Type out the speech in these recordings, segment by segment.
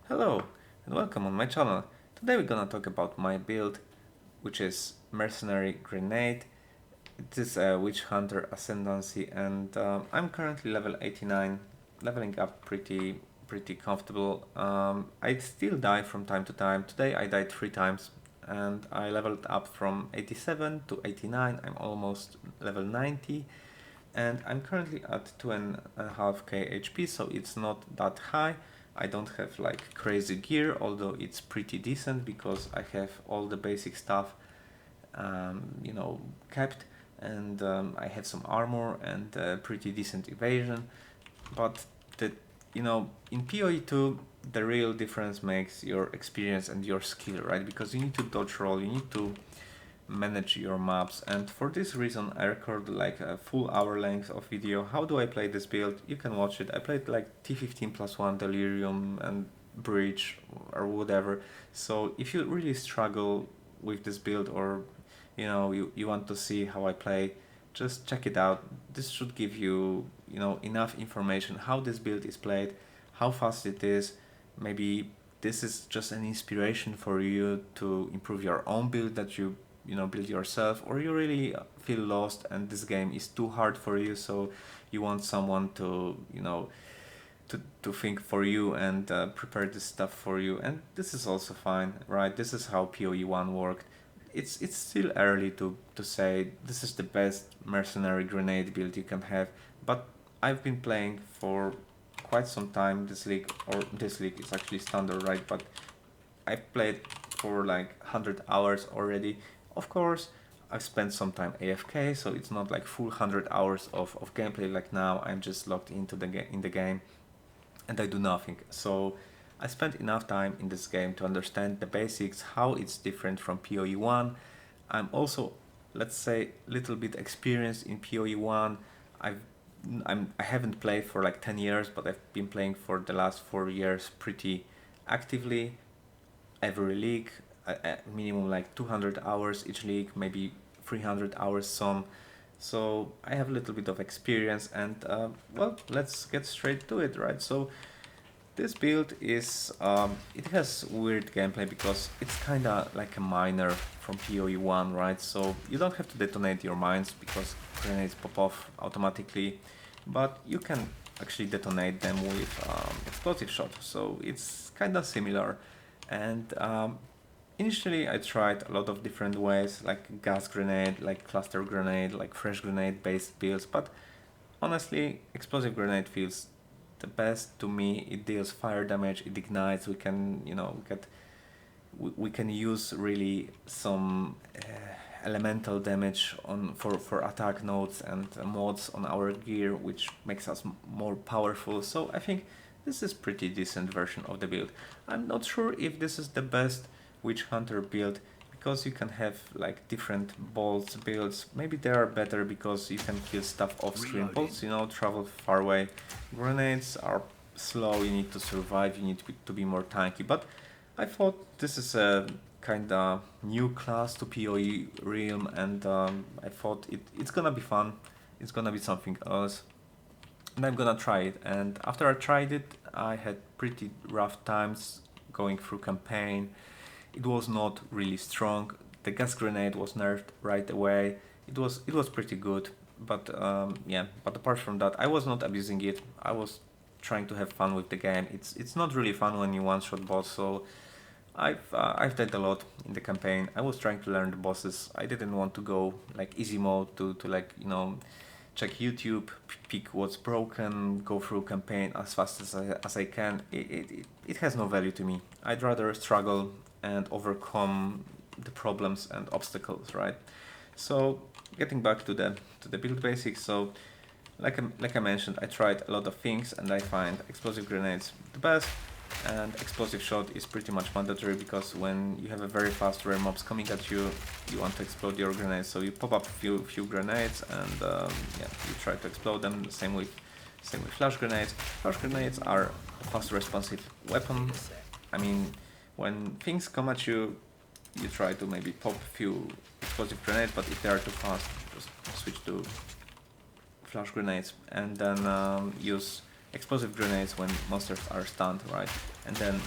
Hello and welcome on my channel. Today we're gonna talk about my build, which is Mercenary Grenade. It is a Witchhunter Ascendancy and I'm currently level 89, leveling up pretty comfortable. I still die from time to time. Today I died 3 times and I leveled up from 87 to 89. I'm almost level 90 and I'm currently at 2.5k HP, so it's not that high. I don't have like crazy gear, although it's pretty decent because I have all the basic stuff, kept, and I have some armor and pretty decent evasion. But the in PoE 2 the real difference makes your experience and your skill, right? Because you need to dodge roll, you need to manage your maps, and for this reason I record like a full hour length of video. How do I play this build? You can watch it. I played like T15+1 Delirium and Bridge or whatever. So if you really struggle with this build, or you want to see how I play, just check it out. This should give you enough information how this build is played, how fast it is. Maybe this is just an inspiration for you to improve your own build that you build yourself, or you really feel lost and this game is too hard for you, so you want someone to to think for you and prepare this stuff for you, and this is also fine, right? This is how PoE 1 worked. It's still early to say this is the best mercenary grenade build you can have, but I've been playing for quite some time this league, or this league is actually standard, right? But I've played for like 100 hours already. Of course, I've spent some time AFK, so it's not like full 100 hours of gameplay. Like now, I'm just logged into the game and I do nothing. So I spent enough time in this game to understand the basics, how it's different from PoE 1. I'm also, let's say, a little bit experienced in PoE 1. I haven't played for like 10 years, but I've been playing for the last 4 years pretty actively. Every league, minimum like 200 hours each league, maybe 300 hours some. So I have a little bit of experience, and well, let's get straight to it, right? So this build is it has weird gameplay because it's kind of like a miner from PoE 1, right? So you don't have to detonate your mines because grenades pop off automatically, but you can actually detonate them with explosive shot, so it's kind of similar. And initially I tried a lot of different ways, like gas grenade, like cluster grenade, like fresh grenade based builds, but honestly explosive grenade feels the best to me. It deals fire damage, it ignites, we can we can use really some elemental damage for attack nodes and mods on our gear, which makes us more powerful. So I think this is pretty decent version of the build. I'm not sure if this is the best Witchhunter build, because you can have like different bolts builds. Maybe they are better because you can kill stuff off screen. Bolts, travel far away. Grenades are slow, you need to survive, you need to be more tanky. But I thought this is a kinda new class to PoE realm, and I thought it's gonna be fun. It's gonna be something else, and I'm gonna try it. And after I tried it, I had pretty rough times going through campaign. It was not really strong. The gas grenade was nerfed right away. It was pretty good, but yeah. But apart from that, I was not abusing it. I was trying to have fun with the game. It's not really fun when you one-shot boss. So I've died a lot in the campaign. I was trying to learn the bosses. I didn't want to go like easy mode to like check YouTube, pick what's broken, go through campaign as fast as I can. It has no value to me. I'd rather struggle and overcome the problems and obstacles, right? So getting back to the build basics. So like I mentioned, I tried a lot of things and I find explosive grenades the best. And explosive shot is pretty much mandatory, because when you have a very fast rare mobs coming at you, you want to explode your grenades. So you pop up a few grenades and yeah, you try to explode them. Same with flash grenades. Flash grenades are a fast responsive weapon. I mean, when things come at you, you try to maybe pop a few explosive grenades, but if they are too fast, just switch to flash grenades and then use explosive grenades when monsters are stunned, right? And then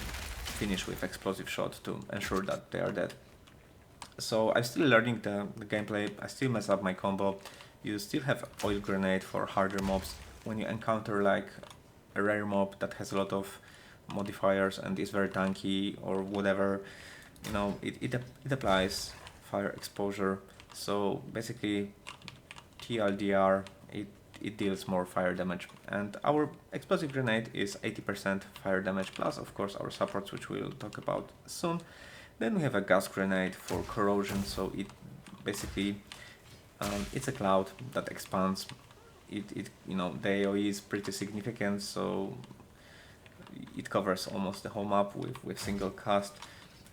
finish with explosive shot to ensure that they are dead. So I'm still learning the gameplay, I still mess up my combo. You still have oil grenade for harder mobs. When you encounter like a rare mob that has a lot of modifiers and is very tanky or whatever, you know, it applies fire exposure. So basically TLDR, it deals more fire damage, and our explosive grenade is 80% fire damage plus of course our supports, which we'll talk about soon. Then we have a gas grenade for corrosion, so it basically it's a cloud that expands. It you know, the AoE is pretty significant, so it covers almost the whole map with single cast.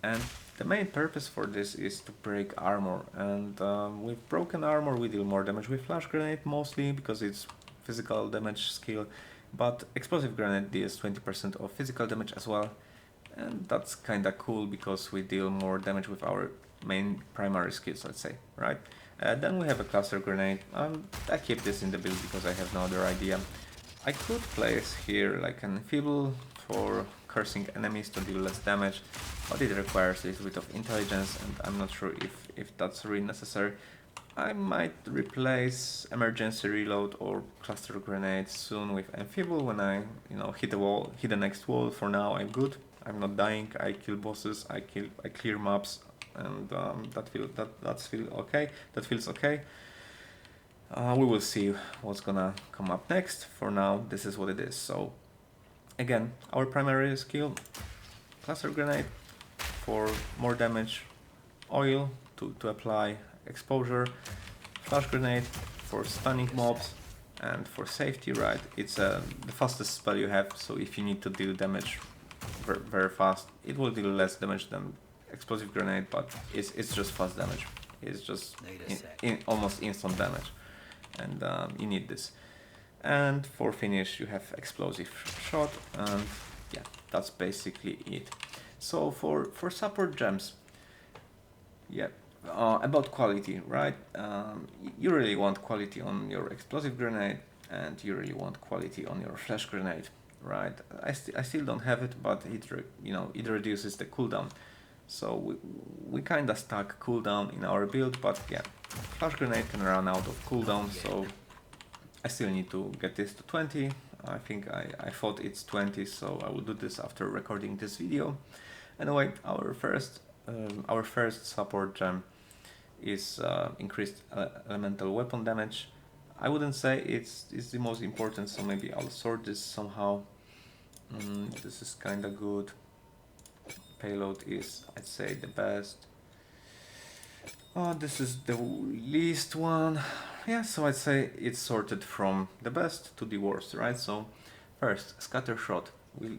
And the main purpose for this is to break armor, and with broken armor we deal more damage with flash grenade mostly because it's physical damage skill, but explosive grenade deals 20% of physical damage as well, and that's kinda cool because we deal more damage with our main primary skills, let's say, right? Then we have a cluster grenade. I keep this in the build because I have no other idea. I could place here like an enfeeble for cursing enemies to deal less damage, but it requires a little bit of intelligence and I'm not sure if that's really necessary. I might replace emergency reload or cluster grenade soon with enfeeble when I, you know, hit the next wall. For now I'm good. I'm not dying. I kill bosses. I clear maps, and that feels okay. We will see what's gonna come up next. For now, this is what it is. So again, our primary skill, cluster grenade for more damage, oil to apply exposure, flash grenade for stunning mobs, and for safety, right? It's the fastest spell you have, so if you need to deal damage very fast, it will deal less damage than explosive grenade, but it's just fast damage. It's just almost instant damage, and you need this. And for finish you have explosive shot, and yeah, that's basically it. So for support gems, yeah, about quality, right? You really want quality on your explosive grenade, and you really want quality on your flash grenade, right? I still don't have it, but it reduces the cooldown. So we kind of stuck cooldown in our build, but yeah, flash grenade can run out of cooldown, so I still need to get this to 20. I think I thought it's 20, so I will do this after recording this video. Anyway, our first support gem is increased elemental weapon damage. I wouldn't say it's the most important, so maybe I'll sort this somehow. This is kinda good. Payload is, I'd say, the best. Oh, this is the least one. Yeah, so I'd say it's sorted from the best to the worst, right? So first, scatter shot will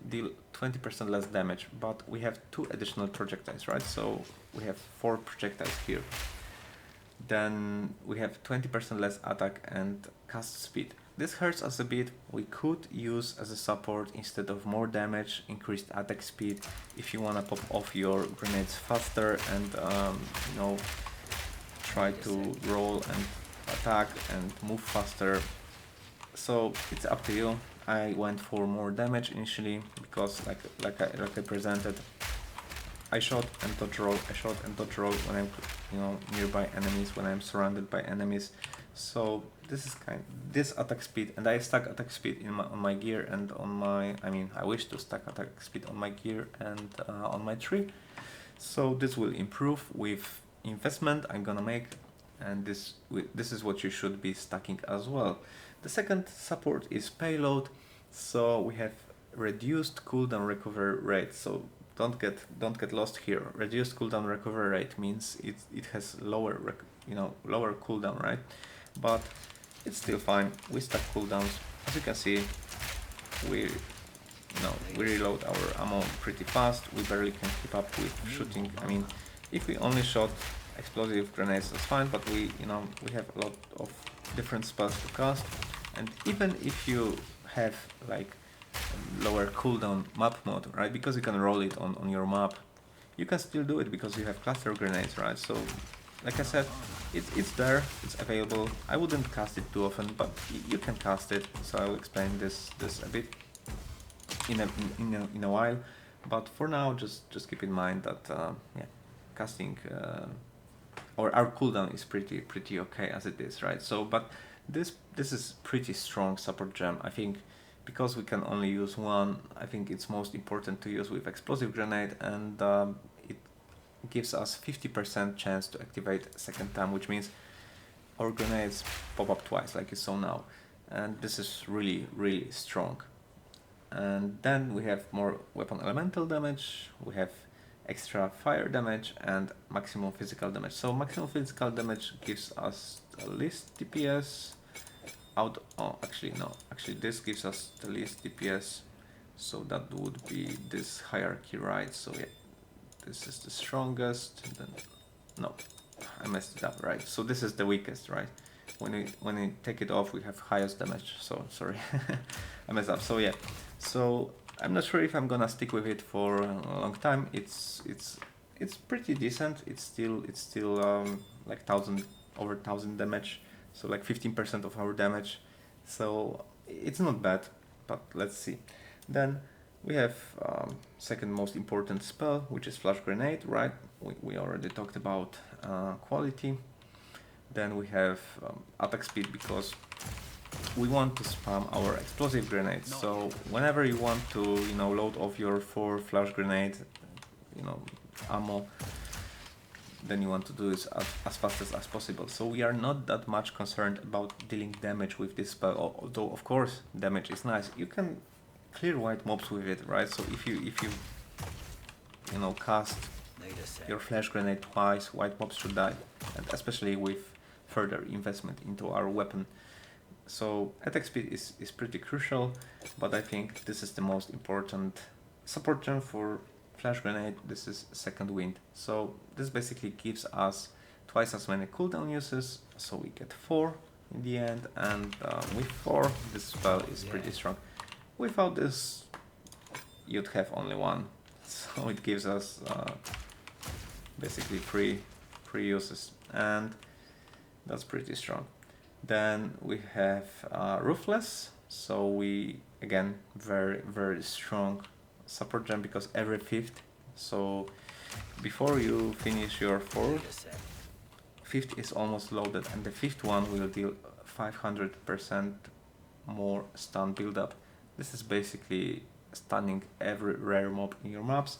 deal 20% less damage, but we have 2 additional projectiles, right? So we have 4 projectiles here. Then we have 20% less attack and cast speed. This hurts us a bit. We could use as a support, instead of more damage, increased attack speed if you want to pop off your grenades faster and try to roll and attack and move faster. So it's up to you. I went for more damage initially because like I presented, I shot and dodge roll, when I'm nearby enemies, when I'm surrounded by enemies. So this attack speed, and I stack attack speed on my gear and on my, I wish to stack attack speed on my gear and on my tree. So this will improve with investment I'm gonna make, and this is what you should be stacking as well. The second support is payload. So we have reduced cooldown recovery rate. So don't get lost here. Reduced cooldown recovery rate means it has lower cooldown, right? But it's still fine. We stack cooldowns. As you can see, we reload our ammo pretty fast. We barely can keep up with shooting. If we only shot explosive grenades, that's fine, but we have a lot of different spells to cast, and even if you have like lower cooldown map mode, right, because you can roll it on your map, you can still do it because you have cluster grenades, right? So like I said, it's there, it's available. I wouldn't cast it too often, but you can cast it, so I'll explain this a bit in a while. But for now, just keep in mind that yeah, casting or our cooldown is pretty okay as it is, right? So, but this is pretty strong support gem. I think because we can only use one, I think it's most important to use with explosive grenade, and it gives us 50% chance to activate second time, which means our grenades pop up twice, like you saw now, and this is really strong. And then we have more weapon elemental damage, we have extra fire damage and maximum physical damage. So maximum physical damage gives us the least DPS out. Oh, actually no, actually this gives us the least DPS, so that would be this hierarchy, right? So yeah, this is the strongest. Then no, I messed it up, right? So this is the weakest, right? When we take it off, we have highest damage. So sorry, I messed up. So yeah, so I'm not sure if I'm gonna stick with it for a long time. It's pretty decent. It's still like over 1000 damage. So like 15% of our damage. So it's not bad, but let's see. Then we have second most important spell, which is flash grenade, right? We already talked about quality. Then we have attack speed, because we want to spam our explosive grenades. So whenever you want to, load off your 4 flash grenade, ammo, then you want to do this as fast as possible. So we are not that much concerned about dealing damage with this spell, although of course damage is nice. You can clear white mobs with it, right? So if you cast your flash grenade twice, white mobs should die, and especially with further investment into our weapon. So attack speed is pretty crucial, but I think this is the most important support gem for flash grenade. This is second wind. So this basically gives us twice as many cooldown uses, so we get 4 in the end, and with 4 this spell is pretty strong. Without this you'd have only 1, so it gives us basically 3 uses, and that's pretty strong. Then we have Ruthless, so we again very strong support gem, because every 5th, so before you finish your 4th, 5th is almost loaded, and the 5th one will deal 500% more stun build-up. This is basically stunning every rare mob in your maps.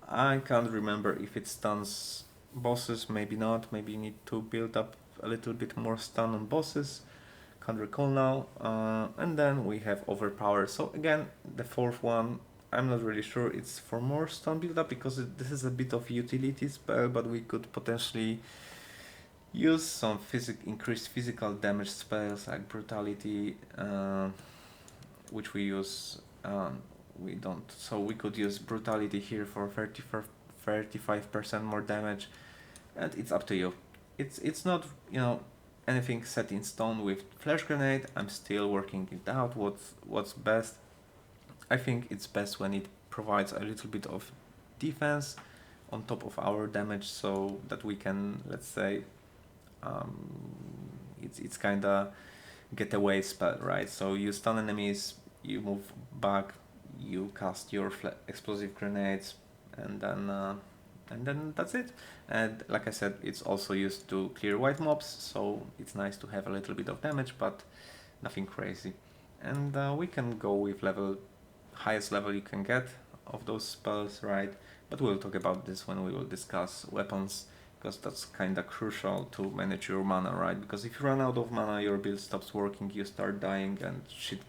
I can't remember if it stuns bosses, maybe not, maybe you need to build up a little bit more stun on bosses, can't recall now. And then we have Overpower. So again, the 4th one, I'm not really sure, it's for more stun build up, because this is a bit of utility spell, but we could potentially use some increased physical damage spells like Brutality, which we use, we don't, so we could use Brutality here for 35% more damage, and it's up to you. It's not, anything set in stone with flash grenade. I'm still working it out, what's best. I think it's best when it provides a little bit of defense on top of our damage, so that we can, let's say, it's kinda getaway spell, right? So you stun enemies, you move back, you cast your explosive grenades, and then that's it. And like I said, it's also used to clear white mobs, so it's nice to have a little bit of damage, but nothing crazy. And we can go with highest level you can get of those spells, right? But we'll talk about this when we will discuss weapons, because that's kinda crucial to manage your mana, right? Because if you run out of mana, your build stops working, you start dying, and shit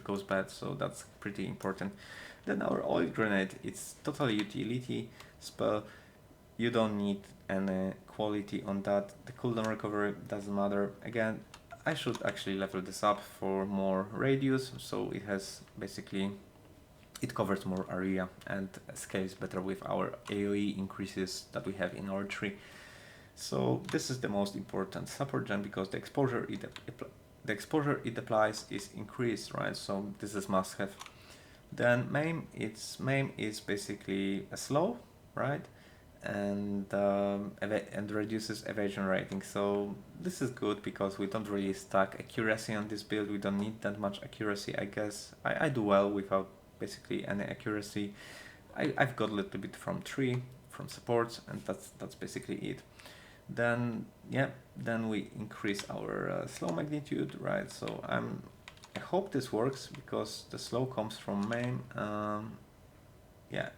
goes bad, so that's pretty important. Then our oil grenade, it's totally utility spell. You don't need any quality on that. The cooldown recovery doesn't matter. Again, I should actually level this up for more radius, so it has basically, it covers more area and scales better with our AoE increases that we have in our tree. So this is the most important support gem, because the exposure it applies is increased, right? So this is must have. Then maim is basically a slow, right? And reduces evasion rating. So this is good, because we don't really stack accuracy on this build. We don't need that much accuracy, I guess. I do well without basically any accuracy. I've got a little bit from 3 from supports, and that's basically it. Then yeah, then we increase our slow magnitude, right? So I hope this works because the slow comes from main. Yeah,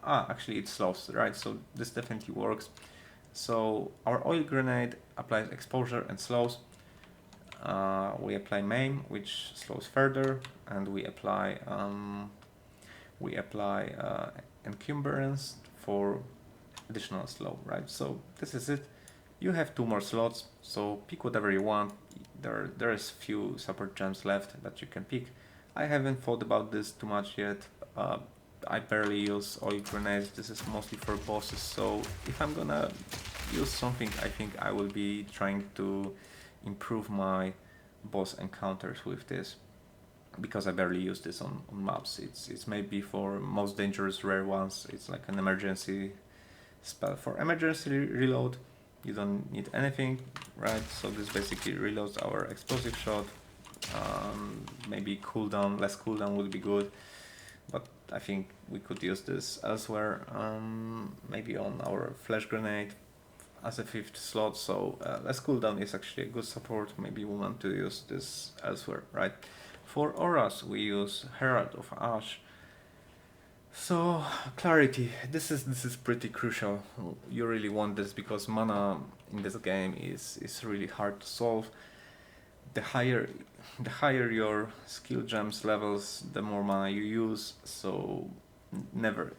actually it slows, right? So this definitely works. So our oil grenade applies exposure and slows. We apply maim, which slows further, and we apply encumbrance for additional slow, right? So this is it. You have 2 more slots, so pick whatever you want. There is few support gems left that you can pick. I haven't thought about this too much yet. I barely use oil grenades. This is mostly for bosses, so if I'm gonna use something, I think I will be trying to improve my boss encounters with this, because I barely use this on maps. It's maybe for most dangerous rare ones. It's like an emergency spell. For emergency reload, you don't need anything, right? So this basically reloads our explosive shot. Maybe cooldown, less cooldown would be good, but I think we could use this elsewhere. Maybe on our flash grenade as a 5th slot. So less cooldown is actually a good support. Maybe we want to use this elsewhere, right? For auras, we use Herald of Ash. So clarity, this is pretty crucial. You really want this because mana in this game is really hard to solve. The higher your skill gems levels, the more mana you use. So never,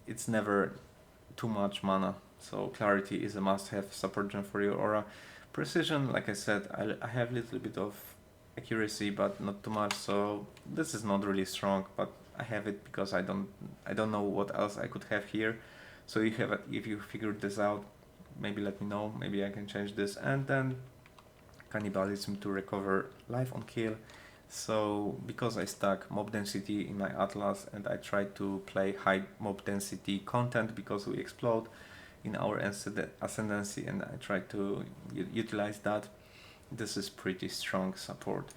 it's never too much mana. So clarity is a must-have support gem for your aura. Precision, like I said, I have a little bit of accuracy, but not too much. So this is not really strong, but I have it because I don't know what else I could have here. So if you figured this out, maybe let me know. Maybe I can change this. And then cannibalism to recover life on kill. So because I stack mob density in my atlas and I try to play high mob density content because we explode in our ascendancy, and I try to utilize that, this is pretty strong support.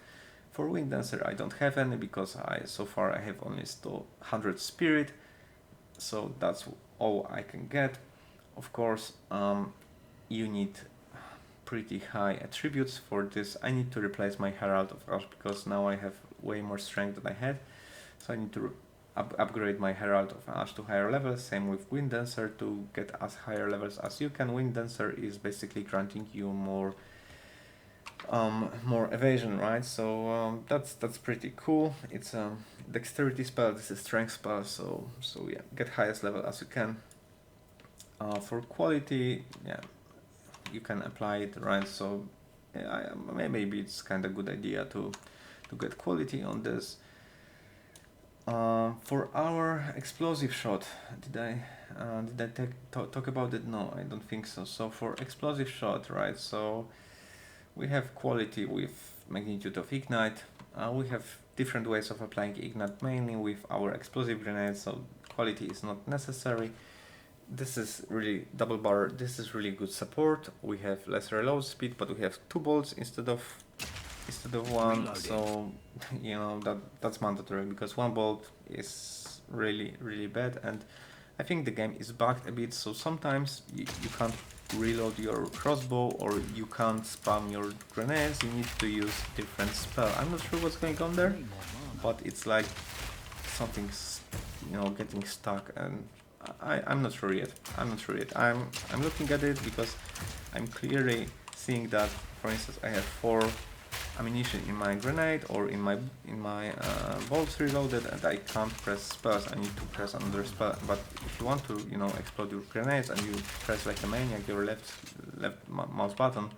For Wind Dancer I don't have any because so far I have only 100 spirit, so that's all I can get. Of course, you need pretty high attributes for this. I need to replace my Herald of Ash because now I have way more strength than I had, so I need to upgrade my Herald of Ash to higher levels. Same with Wind Dancer to get as higher levels as you can. Wind Dancer is basically granting you more evasion, right? So that's pretty cool. It's a dexterity spell, this is strength spell, so yeah, get highest level as you can. For quality, yeah, you can apply it, right? So yeah, maybe it's kind of good idea to get quality on this. For our explosive shot, did I talk about it? No, I don't think so. So for explosive shot, right? So we have quality with magnitude of ignite. We have different ways of applying ignite, mainly with our explosive grenades. So quality is not necessary. This is really double bar. This is really good support. We have less reload speed, but we have 2 bolts instead of 1. Reloading. So that's mandatory because 1 bolt is really bad, and I think the game is bugged a bit. So sometimes you can't reload your crossbow or you can't spam your grenades. You need to use different spell. I'm not sure what's going on there, but it's like something's getting stuck, and I'm not sure yet. I'm looking at it because I'm clearly seeing that, for instance, I have 4 ammunition in my grenade or in my bolts reloaded, and I can't press spells. I need to press another spell. But if you want to explode your grenades and you press like a maniac your left mouse button,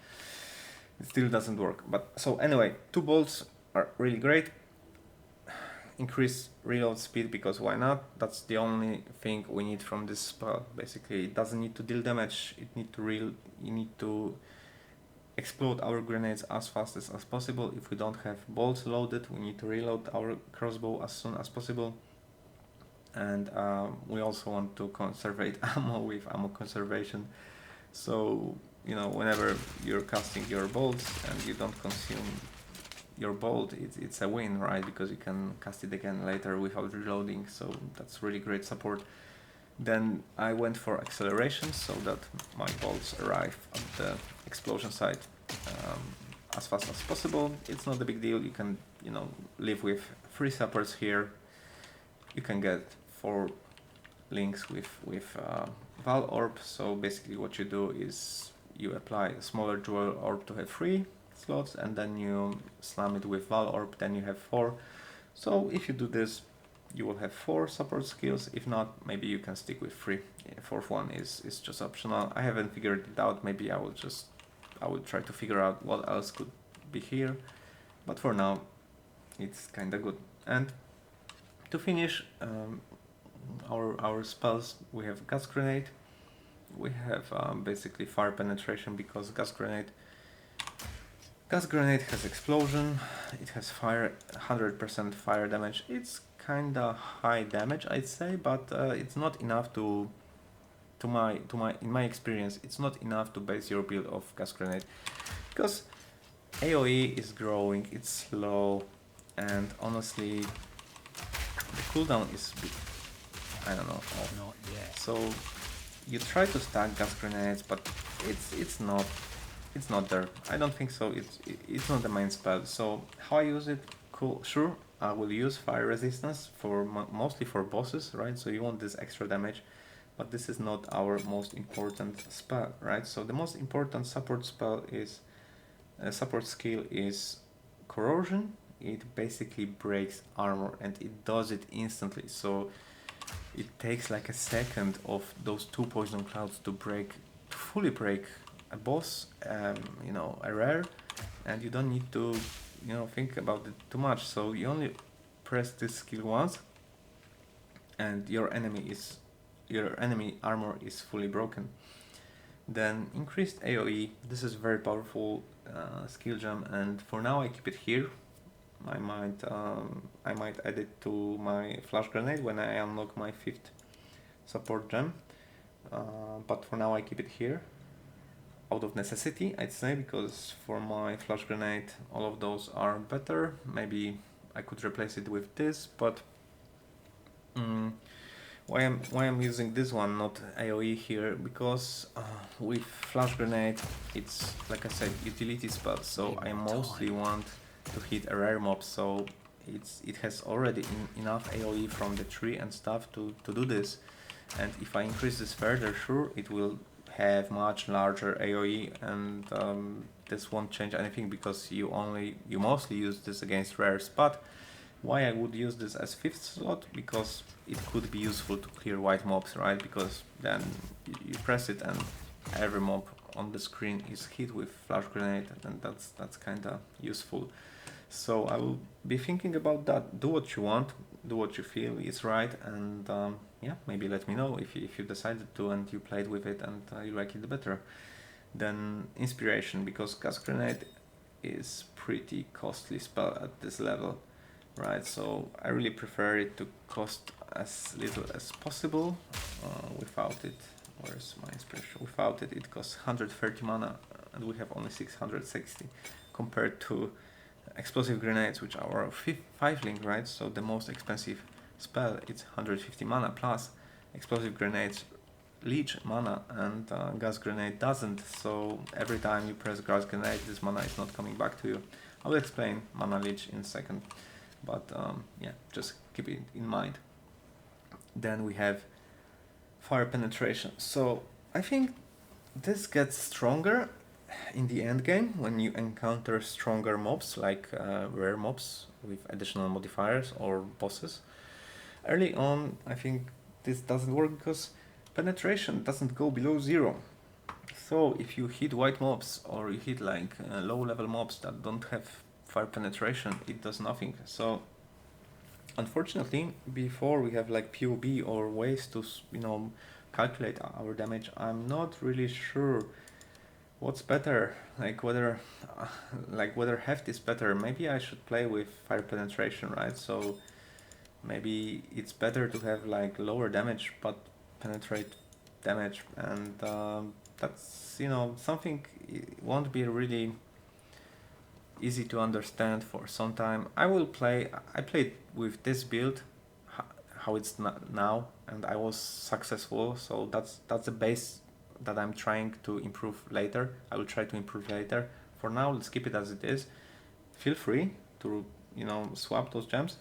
it still doesn't work. But so anyway, 2 bolts are really great. Increase reload speed because why not? That's the only thing we need from this spell. Basically, it doesn't need to deal damage. You need to explode our grenades as fast as possible. If we don't have bolts loaded, we need to reload our crossbow as soon as possible. And we also want to conserve ammo with ammo conservation. So whenever you're casting your bolts and you don't consume your bolt, it's a win, right? Because you can cast it again later without reloading, so that's really great support. Then I went for acceleration so that my bolts arrive at the explosion site as fast as possible. It's not a big deal. You can, you know, live with 3 supports here. You can get 4 links with Val Orb. So basically what you do is you apply a smaller Jewel Orb to have 3 slots, and then you slam it with Val Orb, then you have 4. So if you do this, you will have 4 support skills. If not, maybe you can stick with 3. Yeah, 4th one is just optional. I haven't figured it out. Maybe I will try to figure out what else could be here, but for now it's kind of good. And to finish our spells, we have Gas Grenade. We have basically fire penetration, because Gas Grenade has explosion, it has fire, 100% fire damage. It's kinda high damage, I'd say, but it's not enough in my experience, it's not enough to base your build of Gas Grenade, because AoE is growing, it's slow, and honestly, the cooldown is a bit, I don't know, off. Not yet. So you try to stack Gas Grenades, but it's not there. I don't think so. It's not the main spell. So how I use it? Cool. Sure, I will use fire resistance for mostly for bosses, right? So you want this extra damage, but this is not our most important spell, right? So the most important support spell is support skill is corrosion. It basically breaks armor, and it does it instantly. So it takes like a second of those 2 poison clouds to fully break a boss, you know, a rare, and you don't need to, you know, think about it too much. So you only press this skill once, and your enemy armor is fully broken. Then increased AoE. This is very powerful skill gem, and for now I keep it here. I might add it to my flash grenade when I unlock my 5th support gem, but for now I keep it here out of necessity, I'd say, because for my flash grenade all of those are better. Maybe I could replace it with this, but why I'm using this one, not AoE here, because with flash grenade it's, like I said, utility spell, so I mostly want to hit a rare mob, so it has already enough AoE from the tree and stuff to do this. And if I increase this further, sure, it will have much larger AoE, and this won't change anything, because you mostly use this against rares. But why I would use this as 5th slot? Because it could be useful to clear white mobs, right? Because then you press it and every mob on the screen is hit with flash grenade, and that's kind of useful. So I will be thinking about that. Do what you want, do what you feel is right, and yeah, maybe let me know if you decided to and you played with it and you like it better. Then inspiration, because Gas Grenade is pretty costly spell at this level, right? So I really prefer it to cost as little as possible. Without it, where's my inspiration? Without it, it costs 130 mana, and we have only 660, compared to explosive grenades, which are 5 link, right? So the most expensive spell, it's 150 mana plus. Explosive grenades leech mana, and gas grenade doesn't. So every time you press gas grenade, this mana is not coming back to you. I will explain mana leech in a second, but yeah, just keep it in mind. Then we have fire penetration. So I think this gets stronger in the end game when you encounter stronger mobs, like rare mobs with additional modifiers or bosses. Early on, I think this doesn't work because penetration doesn't go below 0. So if you hit white mobs or you hit like low level mobs that don't have fire penetration, it does nothing. So unfortunately, before we have like POE or ways to, you know, calculate our damage, I'm not really sure what's better, like whether heft is better. Maybe I should play with fire penetration, right? So maybe it's better to have like lower damage but penetrate damage, and that's, you know, something. It won't be really easy to understand for some time. I played with this build, how it's now, and I was successful, so that's the base that I'm trying to improve later. I will try to improve later. For now, let's keep it as it is. Feel free to, swap those gems.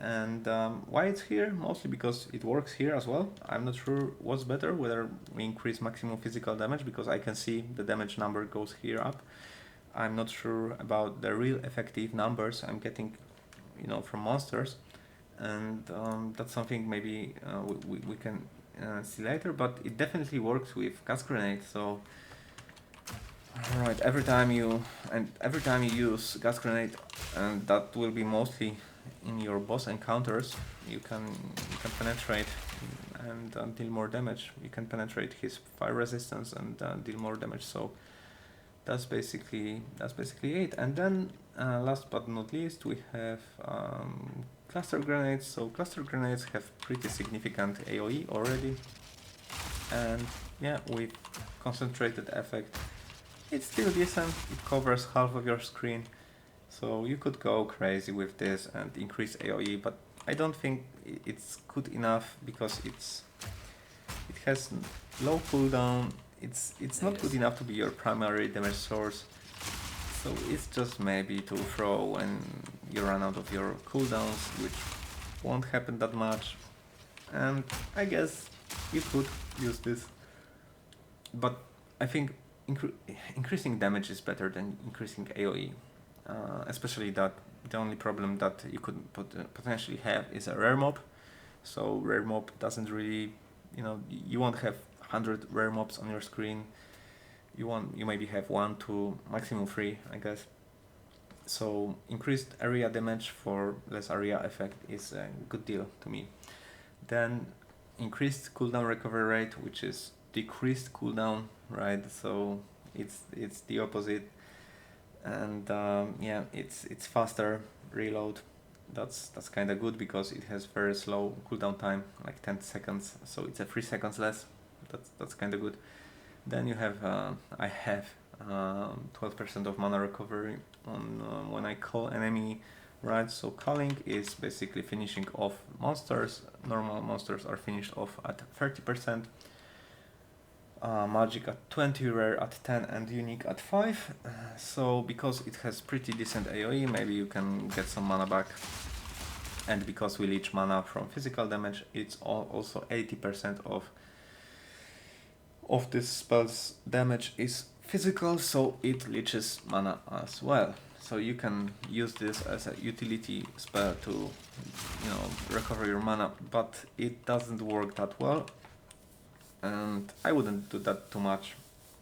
And why it's here? Mostly because it works here as well. I'm not sure what's better, whether we increase maximum physical damage, because I can see the damage number goes here up. I'm not sure about the real effective numbers I'm getting, from monsters. And that's something maybe we can see later, but it definitely works with gas grenade. So alright, every time you use gas grenade, and that will be mostly in your boss encounters, you can penetrate and deal more damage. You can penetrate his fire resistance and deal more damage. So that's basically it. And then last but not least, we have cluster grenades. So cluster grenades have pretty significant AoE already, and yeah, with concentrated effect, it's still decent. It covers half of your screen, so you could go crazy with this and increase AoE, but I don't think it's good enough because it has low cooldown. It's not good enough to be your primary damage source. So it's just maybe to throw when you run out of your cooldowns, which won't happen that much. And I guess you could use this, but I think increasing damage is better than increasing AoE. Especially that the only problem that you could potentially have is a rare mob. So rare mob doesn't really, you won't have 100 rare mobs on your screen. You maybe have 1, 2, maximum 3, I guess. So increased area damage for less area effect is a good deal to me. Then increased cooldown recovery rate, which is decreased cooldown, right? So it's the opposite. And yeah, it's faster reload. That's kind of good because it has very slow cooldown time, like 10 seconds. So it's a 3 seconds less. That's kind of good. Then you have I have 12% of mana recovery on when I call enemy, right? So calling is basically finishing off monsters. Normal monsters are finished off at 30%. Magic at 20, rare at 10, and unique at 5. So because it has pretty decent AoE, maybe you can get some mana back. And because we leech mana from physical damage, it's also 80% of this spell's damage is physical, so it leeches mana as well. So you can use this as a utility spell to, recover your mana, but it doesn't work that well. And I wouldn't do that too much,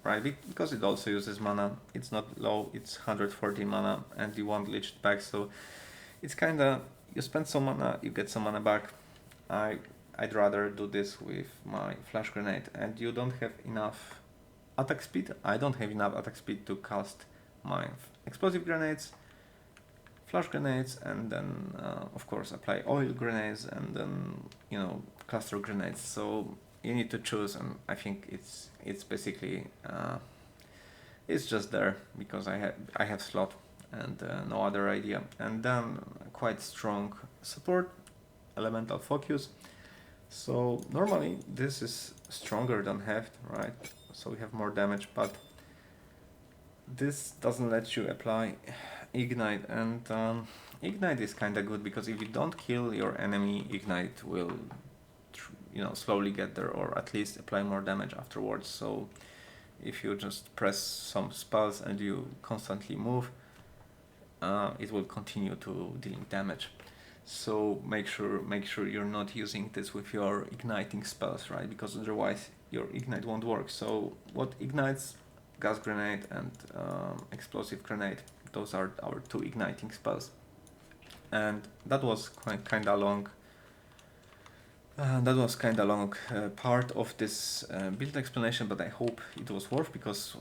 right? Because it also uses mana. It's not low, it's 140 mana, and you want leeched back, so it's kinda, you spend some mana, you get some mana back. I'd rather do this with my flash grenade, and you don't have enough attack speed. I don't have enough attack speed to cast my explosive grenades, flash grenades, and then of course apply oil grenades, and then cluster grenades. So you need to choose, and I think it's basically it's just there because I have slot and no other idea. And then quite strong support, elemental focus. So normally this is stronger than heft, right? So we have more damage, but this doesn't let you apply ignite, and ignite is kind of good because if you don't kill your enemy, ignite will slowly get there, or at least apply more damage afterwards. So if you just press some spells and you constantly move, it will continue to dealing damage. So make sure you're not using this with your igniting spells, right? Because otherwise your ignite won't work. So what ignites? Gas grenade and explosive grenade. Those are our 2 igniting spells. And that was kind of long. That was kind of long part of this build explanation, but I hope it was worth, because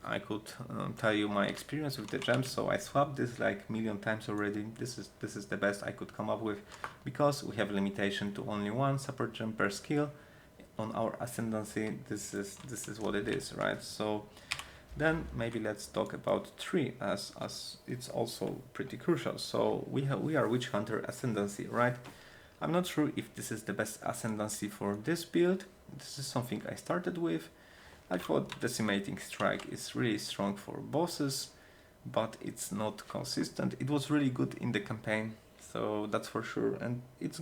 I could tell you my experience with the gems. So I swapped this like a million times already. This is the best I could come up with, because we have a limitation to only 1 support gem per skill on our ascendancy. This is what it is, right? So Then maybe let's talk about 3 as it's also pretty crucial. So we are Witchhunter Ascendancy, right? I'm not sure if this is the best Ascendancy for this build. This is something I started with. I thought Decimating Strike is really strong for bosses, but it's not consistent. It was really good in the campaign, so that's for sure, and it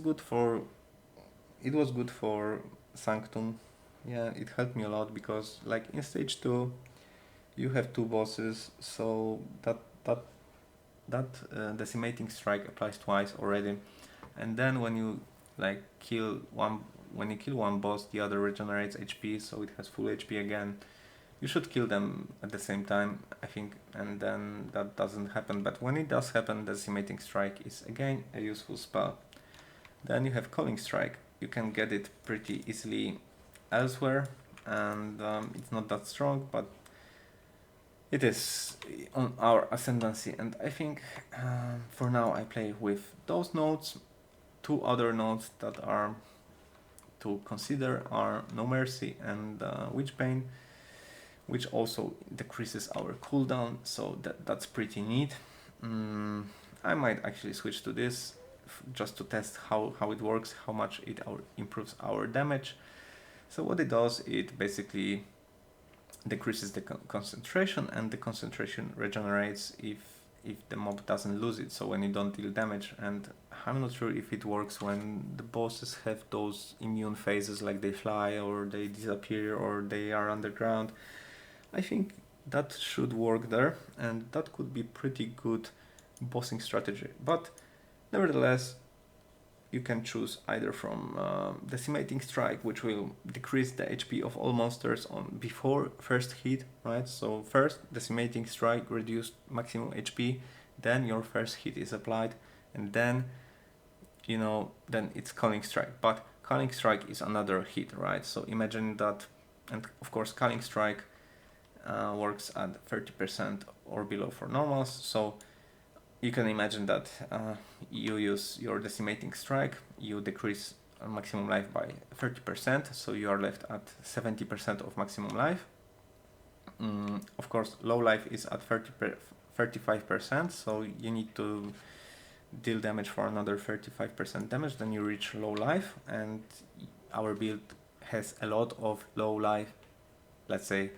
was good for Sanctum. Yeah, it helped me a lot because like in stage 2 you have 2 bosses, so that Decimating Strike applies twice already, and then when you like kill one boss, the other regenerates HP, so it has full HP again. You should kill them at the same time, I think, and then that doesn't happen. But when it does happen, Decimating Strike is again a useful spell. Then you have Calling Strike. You can get it pretty easily elsewhere, and it's not that strong, but it is on our Ascendancy. And I think for now I play with those nodes. 2 other nodes that are to consider are No Mercy and Witchbane, which also decreases our cooldown, so that's pretty neat. I might actually switch to this just to test how it works, how much it improves our damage. So what it does, it basically decreases the concentration, and the concentration regenerates if the mob doesn't lose it, so when you don't deal damage. And I'm not sure if it works when the bosses have those immune phases, like they fly or they disappear or they are underground. I think that should work there, and that could be pretty good bossing strategy. But nevertheless, you can choose either from Decimating Strike, which will decrease the HP of all monsters on before first hit, right? So first Decimating Strike reduced maximum HP, then your first hit is applied, and then then it's Calling Strike. But Calling Strike is another hit, right? So imagine that, and of course Calling Strike works at 30% or below for normals, so you can imagine that you use your Decimating Strike, you decrease maximum life by 30%, so you are left at 70% of maximum life. Of course, low life is at 35%, so you need to deal damage for another 35% damage, then you reach low life, and our build has a lot of low life, let's say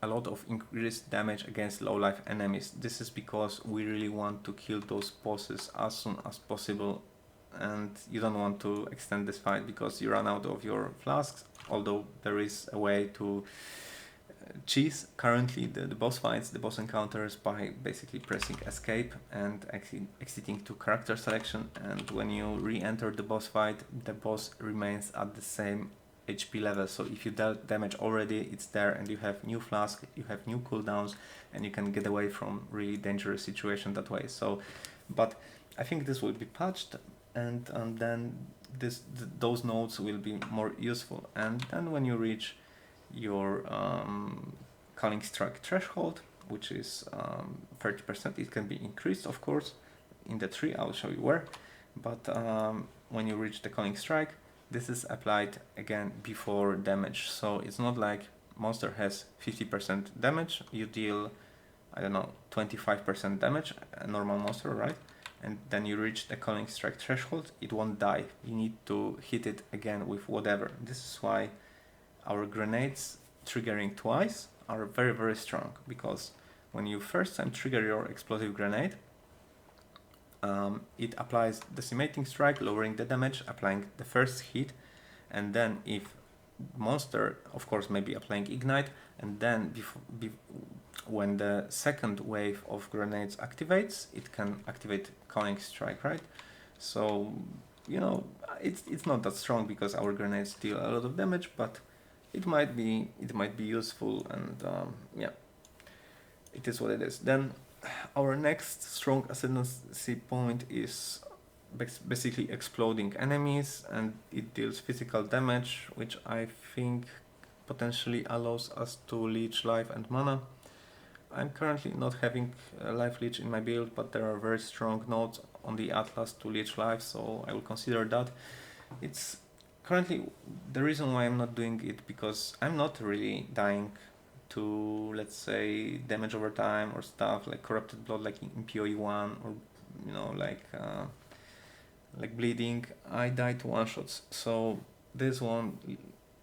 a lot of increased damage against low life enemies. This is because we really want to kill those bosses as soon as possible, and you don't want to extend this fight because you run out of your flasks, although there is a way to cheese currently the boss fights, the boss encounters, by basically pressing escape and exiting to character selection, and when you re-enter the boss fight, the boss remains at the same HP level, so if you dealt damage already, it's there, and you have new flask, you have new cooldowns, and you can get away from really dangerous situation that way. So, but I think this will be patched, and then those nodes will be more useful. And then when you reach your Calling Strike threshold, which is 30%, it can be increased, of course, in the tree. I'll show you where. But when you reach the Calling Strike, this is applied again before damage, so it's not like monster has 50% damage, you deal, I don't know, 25% damage, a normal monster, right? And then you reach the Calling Strike threshold, it won't die, you need to hit it again with whatever. This is why our grenades triggering twice are very, very strong, because when you first time trigger your explosive grenade, it applies Decimating Strike, lowering the damage, applying the first hit, and then if monster, of course, maybe applying Ignite, and then when the second wave of grenades activates, it can activate Calling Strike, right? So, it's not that strong because our grenades deal a lot of damage, but it might be useful, and yeah, it is what it is. Then our next strong ascendancy point is basically exploding enemies, and it deals physical damage, which I think potentially allows us to leech life and mana. I'm currently not having a life leech in my build, but there are very strong nodes on the Atlas to leech life, so I will consider that. It's currently the reason why I'm not doing it, because I'm not really dying to, let's say, damage over time or stuff like corrupted blood, like in POE 1, or you know, like bleeding, I died to one shots. So this one,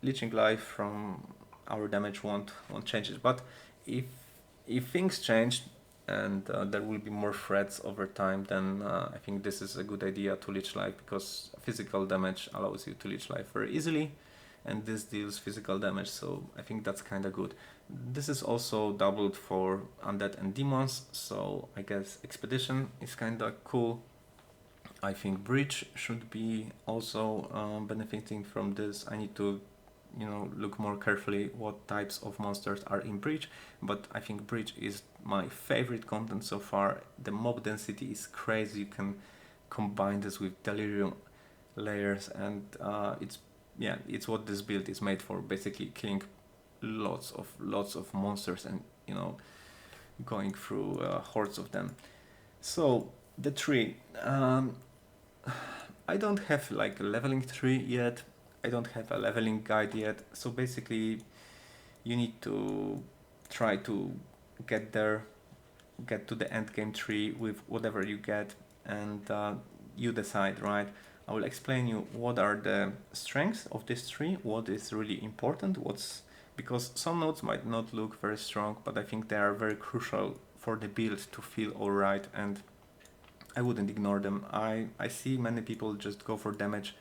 leeching life from our damage won't change it. But if things change and there will be more threats over time, then I think this is a good idea to leech life, because physical damage allows you to leech life very easily, and this deals physical damage, so I think that's kind of good. This is also doubled for undead and demons, so I guess expedition is kind of cool. I think breach should be also benefiting from this. I need to, you know, look more carefully what types of monsters are in breach, but I think breach is my favorite content so far. The mob density is crazy. You can combine this with delirium layers, and it's what this build is made for, basically killing lots of monsters and, you know, going through hordes of them. So the tree, I don't have like a leveling tree yet. I don't have a leveling guide yet. So basically you need to try to get there, get to the end game tree with whatever you get, and you decide, right? I will explain you what are the strengths of this tree, what is really important, because some nodes might not look very strong, but I think they are very crucial for the build to feel alright, and I wouldn't ignore them. I see many people just go for damage,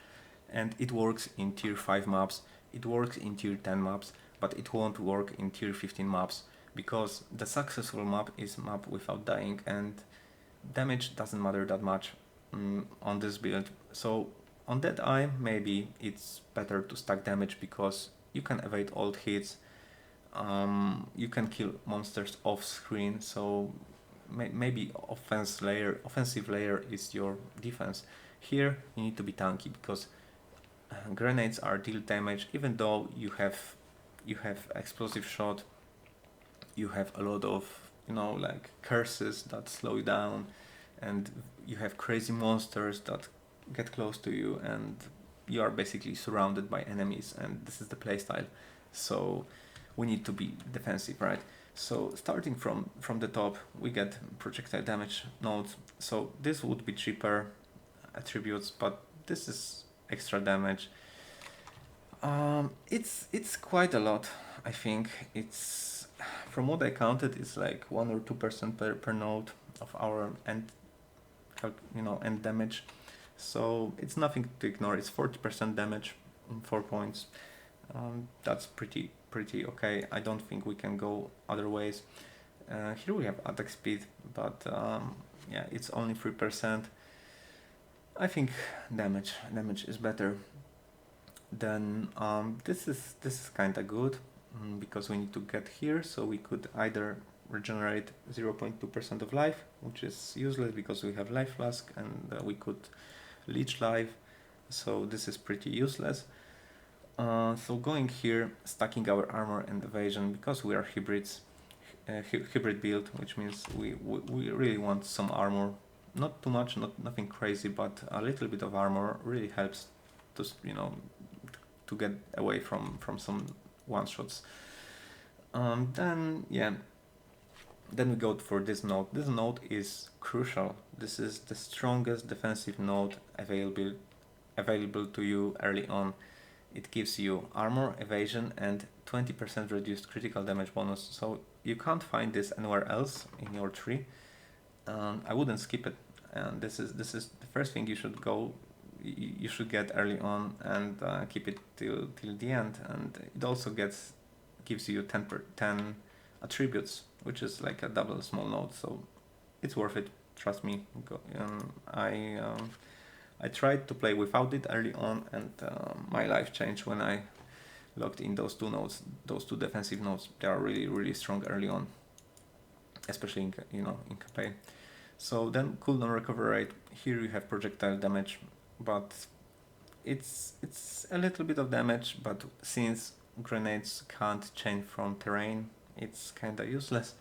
and it works in tier 5 maps, it works in tier 10 maps, but it won't work in tier 15 maps, because the successful map is map without dying, and damage doesn't matter that much on this build. So on that eye, maybe it's better to stack damage, because you can evade old hits, you can kill monsters off screen, so maybe offensive layer is your defense. Here you need to be tanky, because grenades are deal damage, even though you have explosive shot, you have a lot of, you know, like curses that slow you down, and you have crazy monsters that get close to you, and you are basically surrounded by enemies, and this is the playstyle. So we need to be defensive, right? So starting from the top, we get projectile damage nodes. So this would be cheaper attributes, but this is extra damage. It's quite a lot. I think it's, from what I counted, it's like 1 or 2% per node of our end, you know, end damage. So it's nothing to ignore. It's 40% damage in 4 points. That's pretty okay. I don't think we can go other ways. Here we have attack speed, but yeah, it's only 3%. I think damage is better. Then this is kind of good, because we need to get here, so we could either regenerate 0.2% of life, which is useless because we have life flask, and we could leech life, so this is pretty useless. So going here, stacking our armor and evasion, because we are hybrids, hybrid build, which means we really want some armor, not too much, nothing crazy, but a little bit of armor really helps to, you know, to get away from some one shots. Then we go for this node. This node is crucial. This is the strongest defensive node available to you early on. It gives you armor, evasion, and 20% reduced critical damage bonus. So you can't find this anywhere else in your tree. I wouldn't skip it. And this is the first thing you should go. You should get early on, and keep it till the end. And it also gives you 10 attributes, which is like a double small node. So it's worth it. Trust me. I tried to play without it early on, and my life changed when I locked in those two nodes, those two defensive nodes. They are really strong early on, especially in campaign. So then cooldown recovery rate. Here you have projectile damage, but it's a little bit of damage. But since grenades can't change from terrain, it's kinda useless,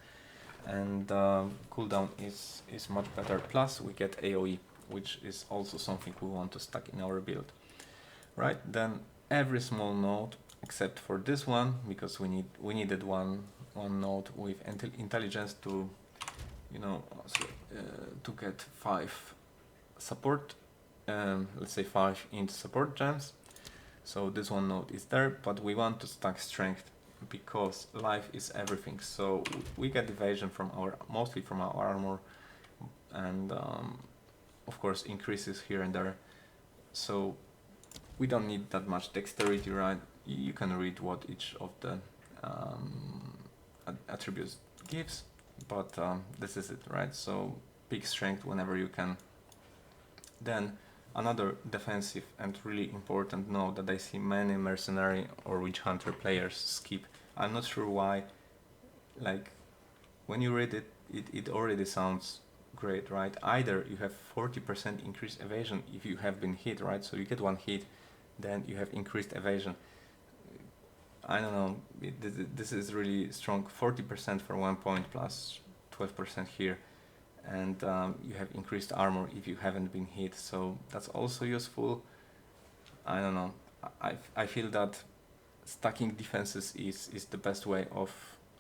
and cooldown is much better. Plus we get AOE, which is also something we want to stack in our build. Right, then every small node except for this one, because we needed one node with intelligence to, you know, to get 5 support, let's say 5 int support gems. So this one node is there, but we want to stack strength because life is everything. So we get evasion from mostly from our armor, and of course increases here and there. So we don't need that much dexterity, right? You can read what each of the attributes gives, but this is it, right? So big strength whenever you can. Then another defensive and really important node that I see many mercenary or Witchhunter players skip. I'm not sure why. Like, when you read it, it already sounds great, right? Either you have 40% increased evasion if you have been hit, right? So you get one hit, then you have increased evasion. I don't know, this is really strong. 40% for 1 point plus 12% here, and you have increased armor if you haven't been hit, so that's also useful. I don't know, I feel that stacking defenses is the best way of,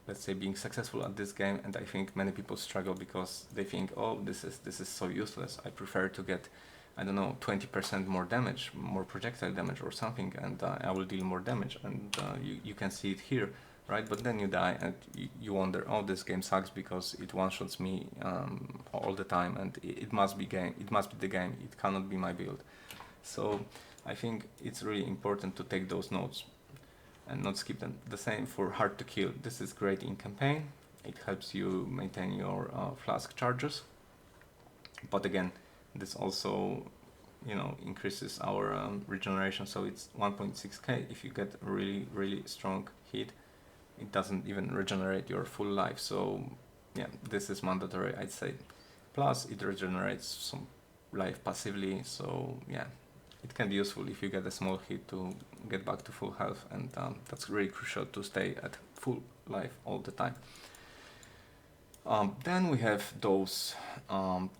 let's say, being successful at this game, and I think many people struggle because they think, oh, this is so useless, I prefer to get, I don't know, 20% more damage, more projectile damage or something, and I will deal more damage, and you can see it here, right? But then you die and you wonder, oh, this game sucks because it one-shots me all the time, and it must be the game, it cannot be my build. So I think it's really important to take those notes and not skip them. The same for hard to kill. This is great in campaign, it helps you maintain your flask charges, but again, this also, you know, increases our regeneration, so it's 1.6k. If you get a really strong hit, it doesn't even regenerate your full life. So yeah, this is mandatory, I'd say. Plus it regenerates some life passively, so yeah, it can be useful if you get a small hit to get back to full health, and that's really crucial to stay at full life all the time. Then we have those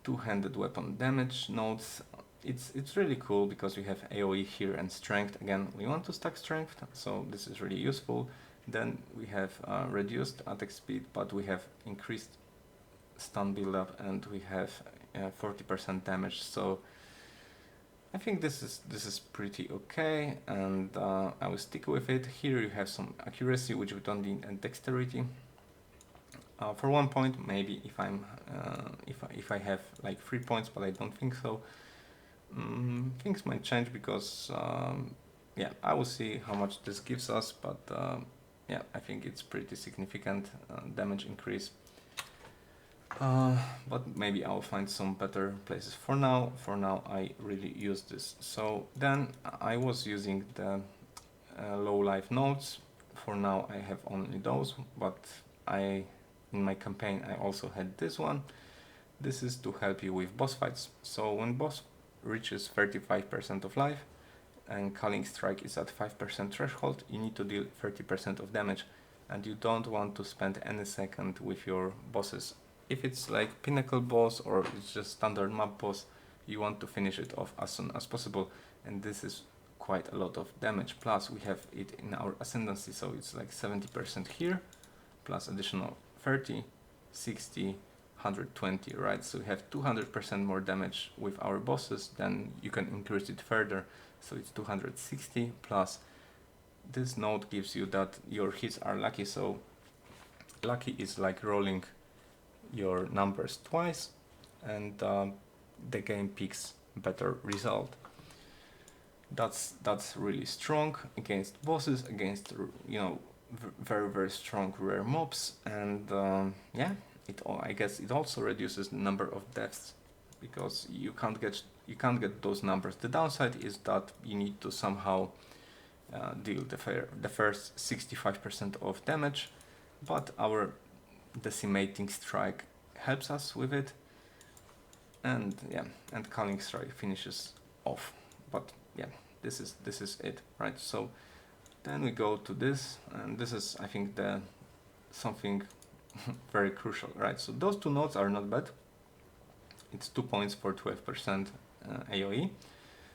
two-handed weapon damage nodes. It's really cool because we have AoE here and strength. Again, we want to stack strength, so this is really useful. Then we have reduced attack speed, but we have increased stun build-up, and we have 40% damage. So I think this is pretty okay, and I will stick with it. Here you have some accuracy, which we don't need, and dexterity. For 1 point, maybe if I'm if I have like 3 points, but I don't think so. Things might change because yeah, I will see how much this gives us, but yeah, I think it's pretty significant damage increase. But maybe I'll find some better places. For now I really use this. So then I was using the low life nodes. For now I have only those, but in my campaign I also had this one. This is to help you with boss fights. So when boss reaches 35% of life and Culling Strike is at 5% threshold, you need to deal 30% of damage, and you don't want to spend any second with your bosses. If it's like pinnacle boss or it's just standard map boss, you want to finish it off as soon as possible, and this is quite a lot of damage. Plus we have it in our ascendancy, so it's like 70% here plus additional 30, 60, 120, right? So we have 200% more damage with our bosses. Then you can increase it further, so it's 260 plus this node gives you that your hits are lucky. So lucky is like rolling your numbers twice, and the game picks better result. That's really strong against bosses, against, you know, very strong rare mobs, and yeah, I guess it also reduces the number of deaths because you can't get those numbers. The downside is that you need to somehow deal the first 65% of damage, but our decimating strike helps us with it, and yeah, and Culling Strike finishes off. But yeah, this is it, right? So then we go to this, and this is, I think, the something very crucial, right? So those two nodes are not bad. It's 2 points for 12% AoE,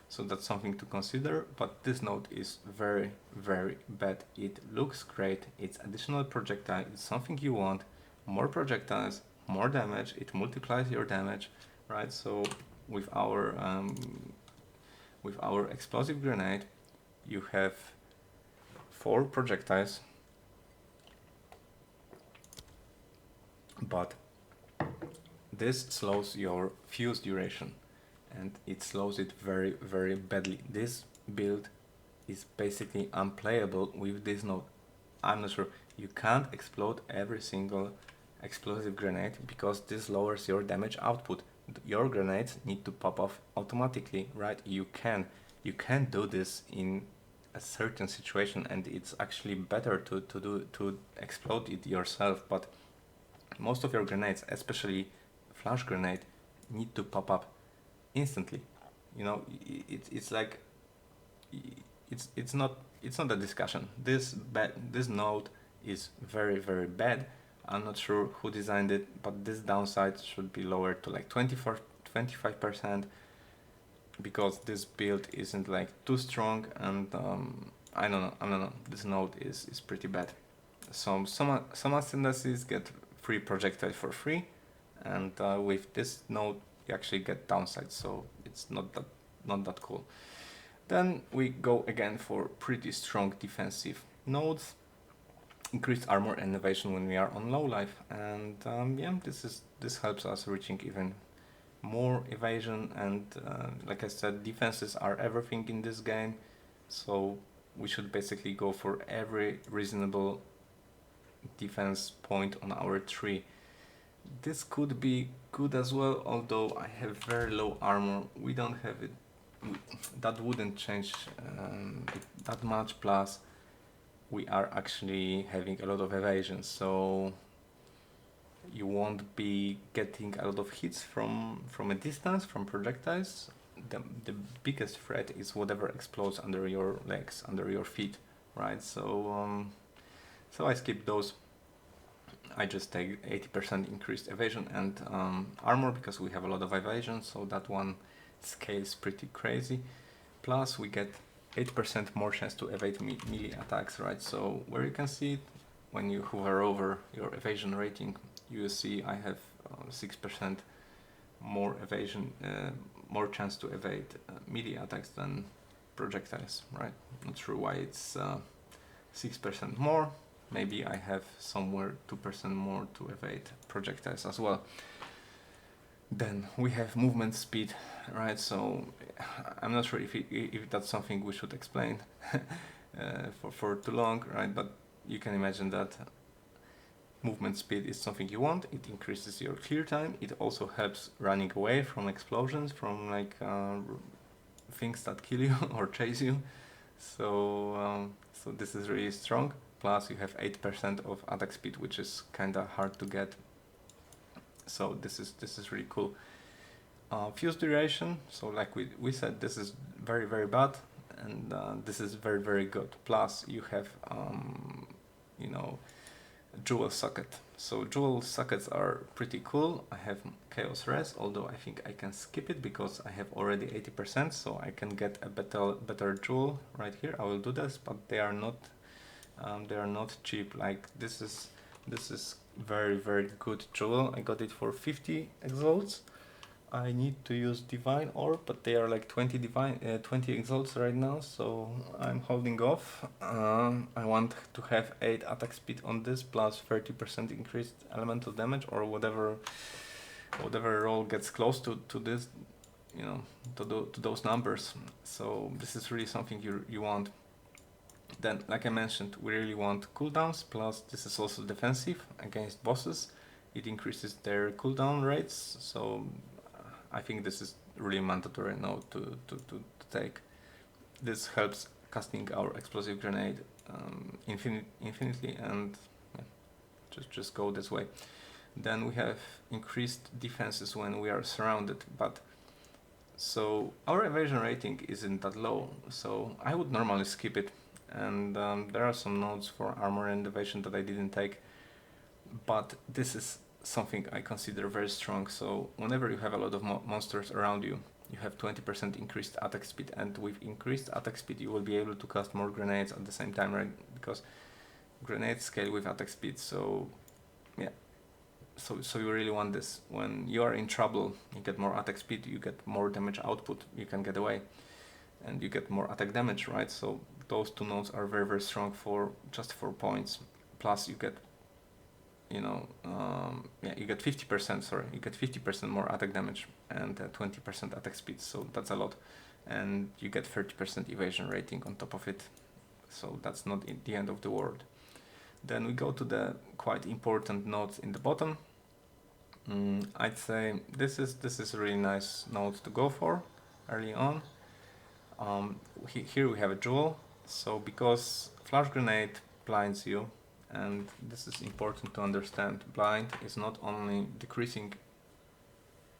So that's something to consider, but this node is very, very bad. It looks great, it's additional projectile, it's something you want, more projectiles, more damage, it multiplies your damage, right? So with our explosive grenade, you have 4 projectiles, but this slows your fuse duration, and it slows it very, very badly. This build is basically unplayable with this node. I'm not sure. You can't explode every single explosive grenade because this lowers your damage output. Your grenades need to pop off automatically, right? You can do this in a certain situation, and it's actually better to explode it yourself, but most of your grenades, especially flash grenade, need to pop up instantly. You know, it's like it's not a discussion. This node is very, very bad. I'm not sure who designed it, but this downside should be lowered to like 25%, because this build isn't like too strong, and I don't know. This node is pretty bad. Some ascendancies get free projectile for free, and with this node you actually get downsides, so it's not that cool. Then we go again for pretty strong defensive nodes, increased armor and evasion when we are on low life, and yeah, this helps us reaching even more evasion, and like I said, defenses are everything in this game, so we should basically go for every reasonable defense point on our tree. This could be good as well, although I have very low armor. We don't have it. That wouldn't change that much, plus we are actually having a lot of evasion, so you won't be getting a lot of hits from a distance, from projectiles. The biggest threat is whatever explodes under your legs, under your feet, right? So so I skip those. I just take 80% increased evasion and armor, because we have a lot of evasion, so that one scales pretty crazy. Plus we get 8% more chance to evade melee attacks, right? So where you can see it, when you hover over your evasion rating, you see I have 6% more evasion, more chance to evade melee attacks than projectiles, right? Not sure why it's 6% more. Maybe I have somewhere 2% more to evade projectiles as well. Then we have movement speed, right? So I'm not sure if that's something we should explain for too long, right? But you can imagine that movement speed is something you want. It increases your clear time. It also helps running away from explosions, from like things that kill you or chase you. So so this is really strong. Plus you have 8% of attack speed, which is kind of hard to get. So this is really cool. Fuse duration, so like we said, this is very, very bad, and this is very, very good. Plus you have you know, jewel socket. So jewel sockets are pretty cool. I have chaos res, although I think I can skip it because I have already 80%, so I can get a better jewel right here. I will do this, but they are not cheap. Like this is very, very good jewel. I got it for 50 exalts. I need to use divine orb, but they are like 20 exalts right now, so I'm holding off. I want to have 8 attack speed on this, plus 30% increased elemental damage, or whatever roll gets close to this, you know, to those numbers. So this is really something you want. Then, like I mentioned, we really want cooldowns, plus this is also defensive against bosses. It increases their cooldown rates, so I think this is really mandatory now to take. This helps casting our explosive grenade infinitely, and yeah, just go this way. Then we have increased defenses when we are surrounded, but so our evasion rating isn't that low, so I would normally skip it. And there are some nodes for armor and evasion that I didn't take, but this is something I consider very strong. So whenever you have a lot of monsters around you, you have 20% increased attack speed, and with increased attack speed you will be able to cast more grenades at the same time, right? Because grenades scale with attack speed, so yeah. So you really want this. When you are in trouble, you get more attack speed, you get more damage output, you can get away, and you get more attack damage, right? So those two nodes are very, very strong for just 4 points. Plus you get, you know, you get 50%, sorry, you get 50% more attack damage and 20% attack speed, so that's a lot. And you get 30% evasion rating on top of it, so that's not the end of the world. Then we go to the quite important nodes in the bottom. I'd say this is a really nice node to go for early on. Here we have a jewel, so because flash grenade blinds you, and this is important to understand, blind is not only decreasing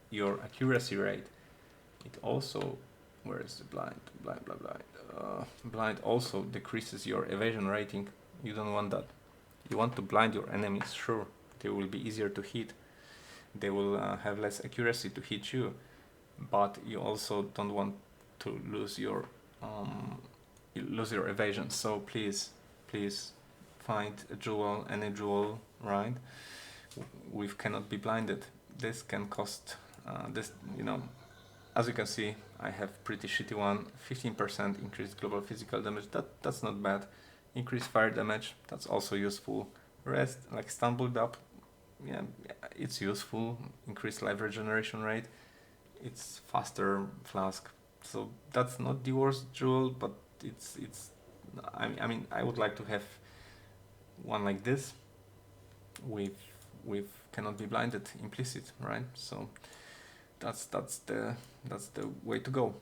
your accuracy rate, it also, where is the blind, blind also decreases your evasion rating. You don't want that. You want to blind your enemies, sure, they will be easier to hit, they will have less accuracy to hit you, but you also don't want to lose your evasion. So please find a jewel, any jewel, right? We cannot be blinded. This can cost this, you know, as you can see, I have pretty shitty one. 15% increased global physical damage, that's not bad. Increased fire damage, that's also useful. Rest, like stun build up, yeah, it's useful. Increased life regeneration rate, it's faster flask, so that's not the worst jewel, but it's I mean I would like to have one like this with cannot be blinded implicit, right? So that's the way to go.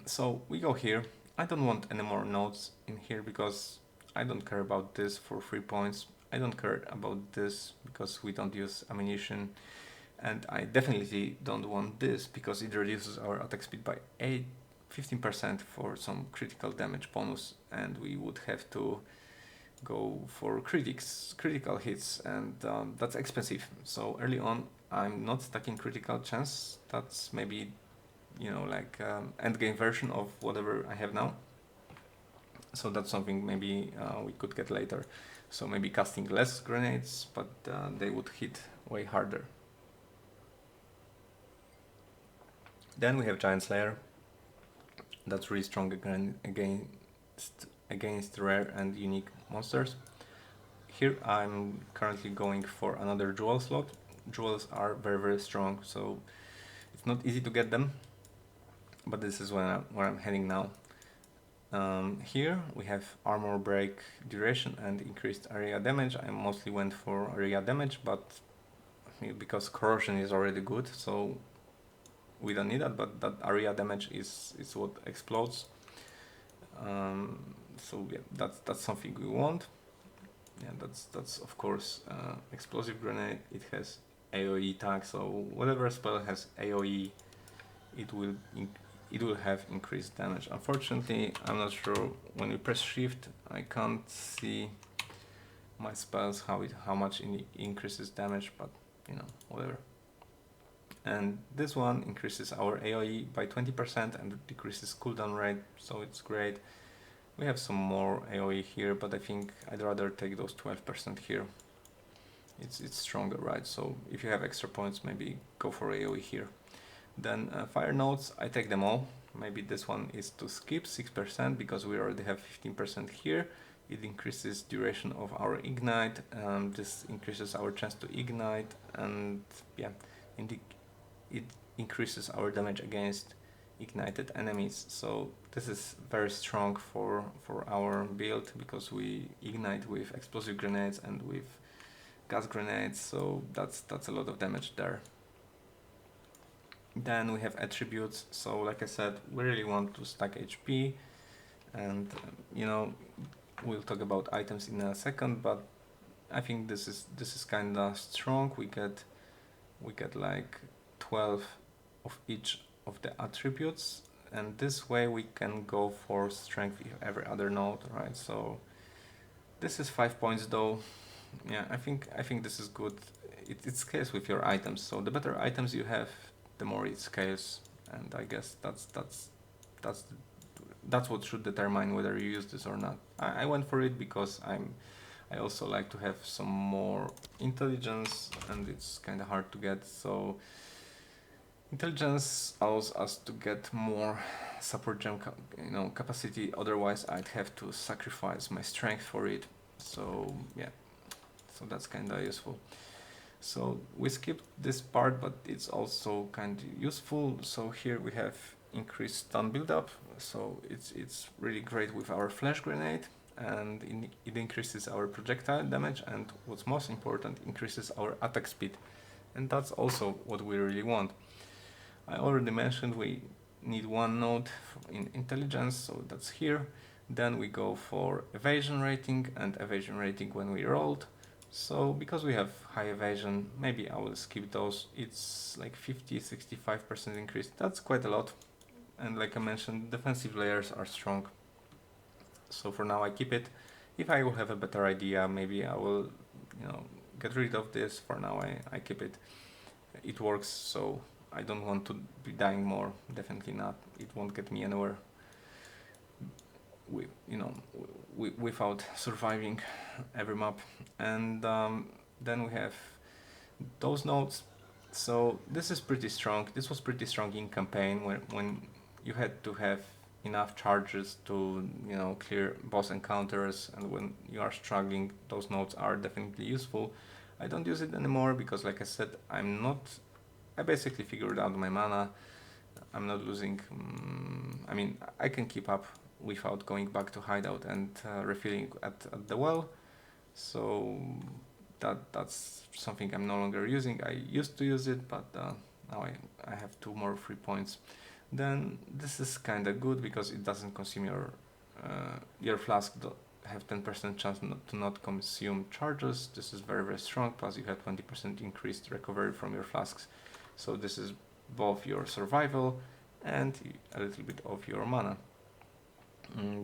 So we go here. I don't want any more nodes in here because I don't care about this for 3 points. I don't care about this because we don't use ammunition, and I definitely don't want this because it reduces our attack speed by 15% for some critical damage bonus, and we would have to go for critical hits, and that's expensive. So early on I'm not stacking critical chance. That's maybe, you know, like end game version of whatever I have now. So that's something maybe we could get later. So maybe casting less grenades, but they would hit way harder. Then we have Giant Slayer. That's really strong against rare and unique monsters. Here I'm currently going for another jewel slot. Jewels are very, very strong, so it's not easy to get them, but this is where I'm heading now. Here we have armor break duration and increased area damage. I mostly went for area damage, but because corrosion is already good, so we don't need that, but that area damage is what explodes. So yeah, that's something we want. Yeah, that's of course explosive grenade. It has AoE tag, so whatever spell has AoE, it will have increased damage. Unfortunately, I'm not sure, when we press shift I can't see my spells how much it increases damage, but you know, whatever. And this one increases our AoE by 20% and decreases cooldown rate, so it's great. We have some more AoE here, but I think I'd rather take those 12% here. It's stronger, right? So if you have extra points, maybe go for AoE here. Then fire nodes, I take them all. Maybe this one is to skip 6% because we already have 15% here. It increases duration of our ignite. This increases our chance to ignite, and yeah, it increases our damage against ignited enemies. So this is very strong for our build because we ignite with explosive grenades and with gas grenades, so that's a lot of damage there. Then we have attributes. So like I said, we really want to stack HP, and you know, we'll talk about items in a second, but I think this is kind of strong. We get like 12 of each of the attributes, and this way we can go for strength with every other node, right? So this is 5 points though. Yeah, I think this is good. It scales with your items, so the better items you have, the more it scales, and I guess that's what should determine whether you use this or not. I went for it because I also like to have some more intelligence, and it's kind of hard to get, so intelligence allows us to get more support gem capacity, otherwise I'd have to sacrifice my strength for it. So yeah, so that's kind of useful. So we skipped this part, but it's also kind of useful. So here we have increased stun build-up, so it's really great with our flash grenade, and it increases our projectile damage, and what's most important, increases our attack speed, and that's also what we really want. I already mentioned we need one node in intelligence, so that's here. Then we go for evasion rating, and evasion rating when we rolled. So because we have high evasion, maybe I will skip those. It's like 50-65% increase. That's quite a lot. And like I mentioned, defensive layers are strong. So for now I keep it. If I will have a better idea, maybe I will, get rid of this. For now I keep it. It works, so I don't want to be dying more. Definitely not. It won't get me anywhere. Without surviving every map. And then we have those nodes. So this is pretty strong. This was pretty strong in campaign when you had to have enough charges to clear boss encounters, and when you are struggling, those nodes are definitely useful. I don't use it anymore because, like I said, I basically figured out my mana. I'm not losing. I mean, I can keep up without going back to hideout and refilling at the well. So that's something I'm no longer using. I used to use it, but now I have 2 more free points. Then this is kind of good because it doesn't consume your flask. Have 10% chance to not consume charges. This is very, very strong. Plus you have 20% increased recovery from your flasks. So this is both your survival and a little bit of your mana.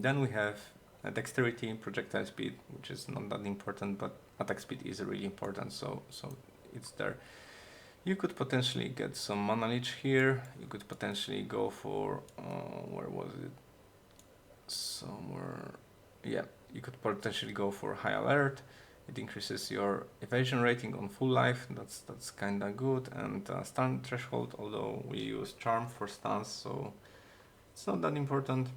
Then we have dexterity, projectile speed, which is not that important, but attack speed is really important, so it's there. You could potentially get some mana leech here. You could potentially go for where was it? Somewhere, yeah. You could potentially go for high alert. It increases your evasion rating on full life. That's kind of good, and stun threshold. Although we use charm for stuns, so it's not that important.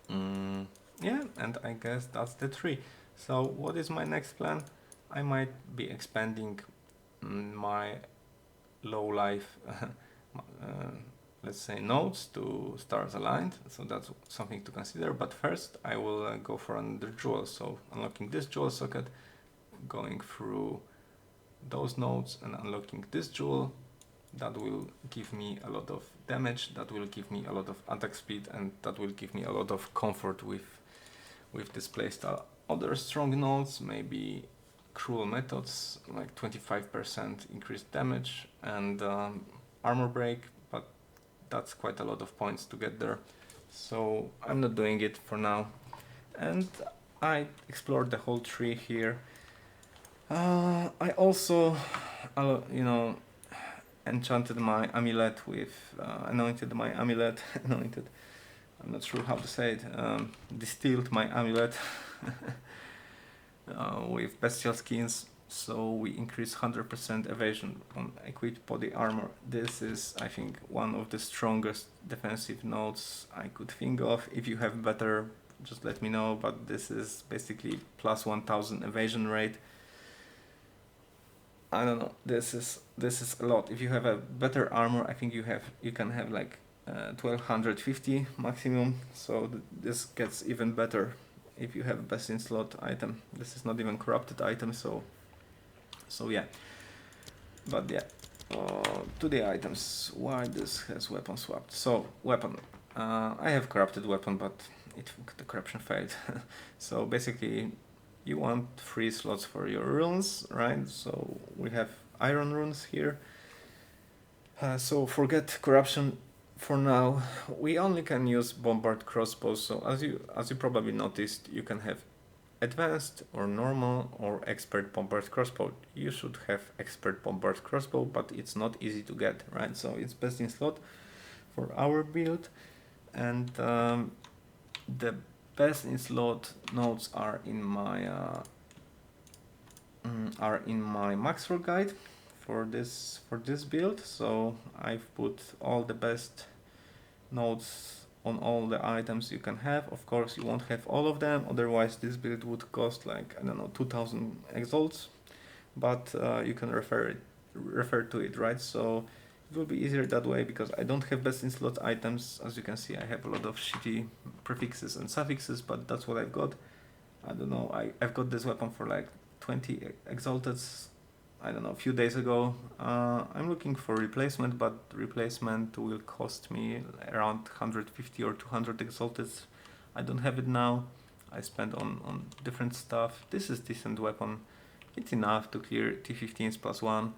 Yeah, and I guess that's the 3. So what is my next plan? I might be expanding my low life let's say nodes to stars aligned, so that's something to consider. But first I will go for another jewel, so unlocking this jewel socket, going through those nodes and unlocking this jewel. That will give me a lot of damage, that will give me a lot of attack speed, and that will give me a lot of comfort with this playstyle. Other strong nodes, maybe cruel methods, like 25% increased damage and armor break, but that's quite a lot of points to get there, so I'm not doing it for now. And I explored the whole tree here. I also enchanted my amulet with anointed, I'm not sure how to say it, distilled my amulet with bestial skins, so we increase 100% evasion on equipped body armor. This is, I think, one of the strongest defensive nodes I could think of. If you have better, just let me know, but this is basically plus 1000 evasion rate. I don't know, this is a lot. If you have a better armor, I think you can have like 1250 maximum, so this gets even better if you have best in slot item. This is not even corrupted item, so yeah. But yeah, to the items. Why this has weapon swapped? So weapon, I have corrupted weapon, but the corruption failed. So basically you want 3 slots for your runes, right? So we have iron runes here. So forget corruption for now. We only can use bombard crossbows. So as you probably noticed, you can have advanced or normal or expert bombard crossbow. You should have expert bombard crossbow, but it's not easy to get, right? So it's best in slot for our build, and the best in slot nodes are in my max roll guide for this build. So I've put all the best nodes on all the items you can have. Of course, you won't have all of them, otherwise this build would cost like, I don't know, 2000 exalts, but you can refer to it, right? So it will be easier that way, because I don't have best in slot items. As you can see, I have a lot of shitty prefixes and suffixes, but that's what I've got. I don't know, I've got this weapon for like 20 exalted, I don't know, a few days ago. I'm looking for replacement, but replacement will cost me around 150 or 200 exalted. I don't have it now. I spent on different stuff. This is decent weapon. It's enough to clear T15+1.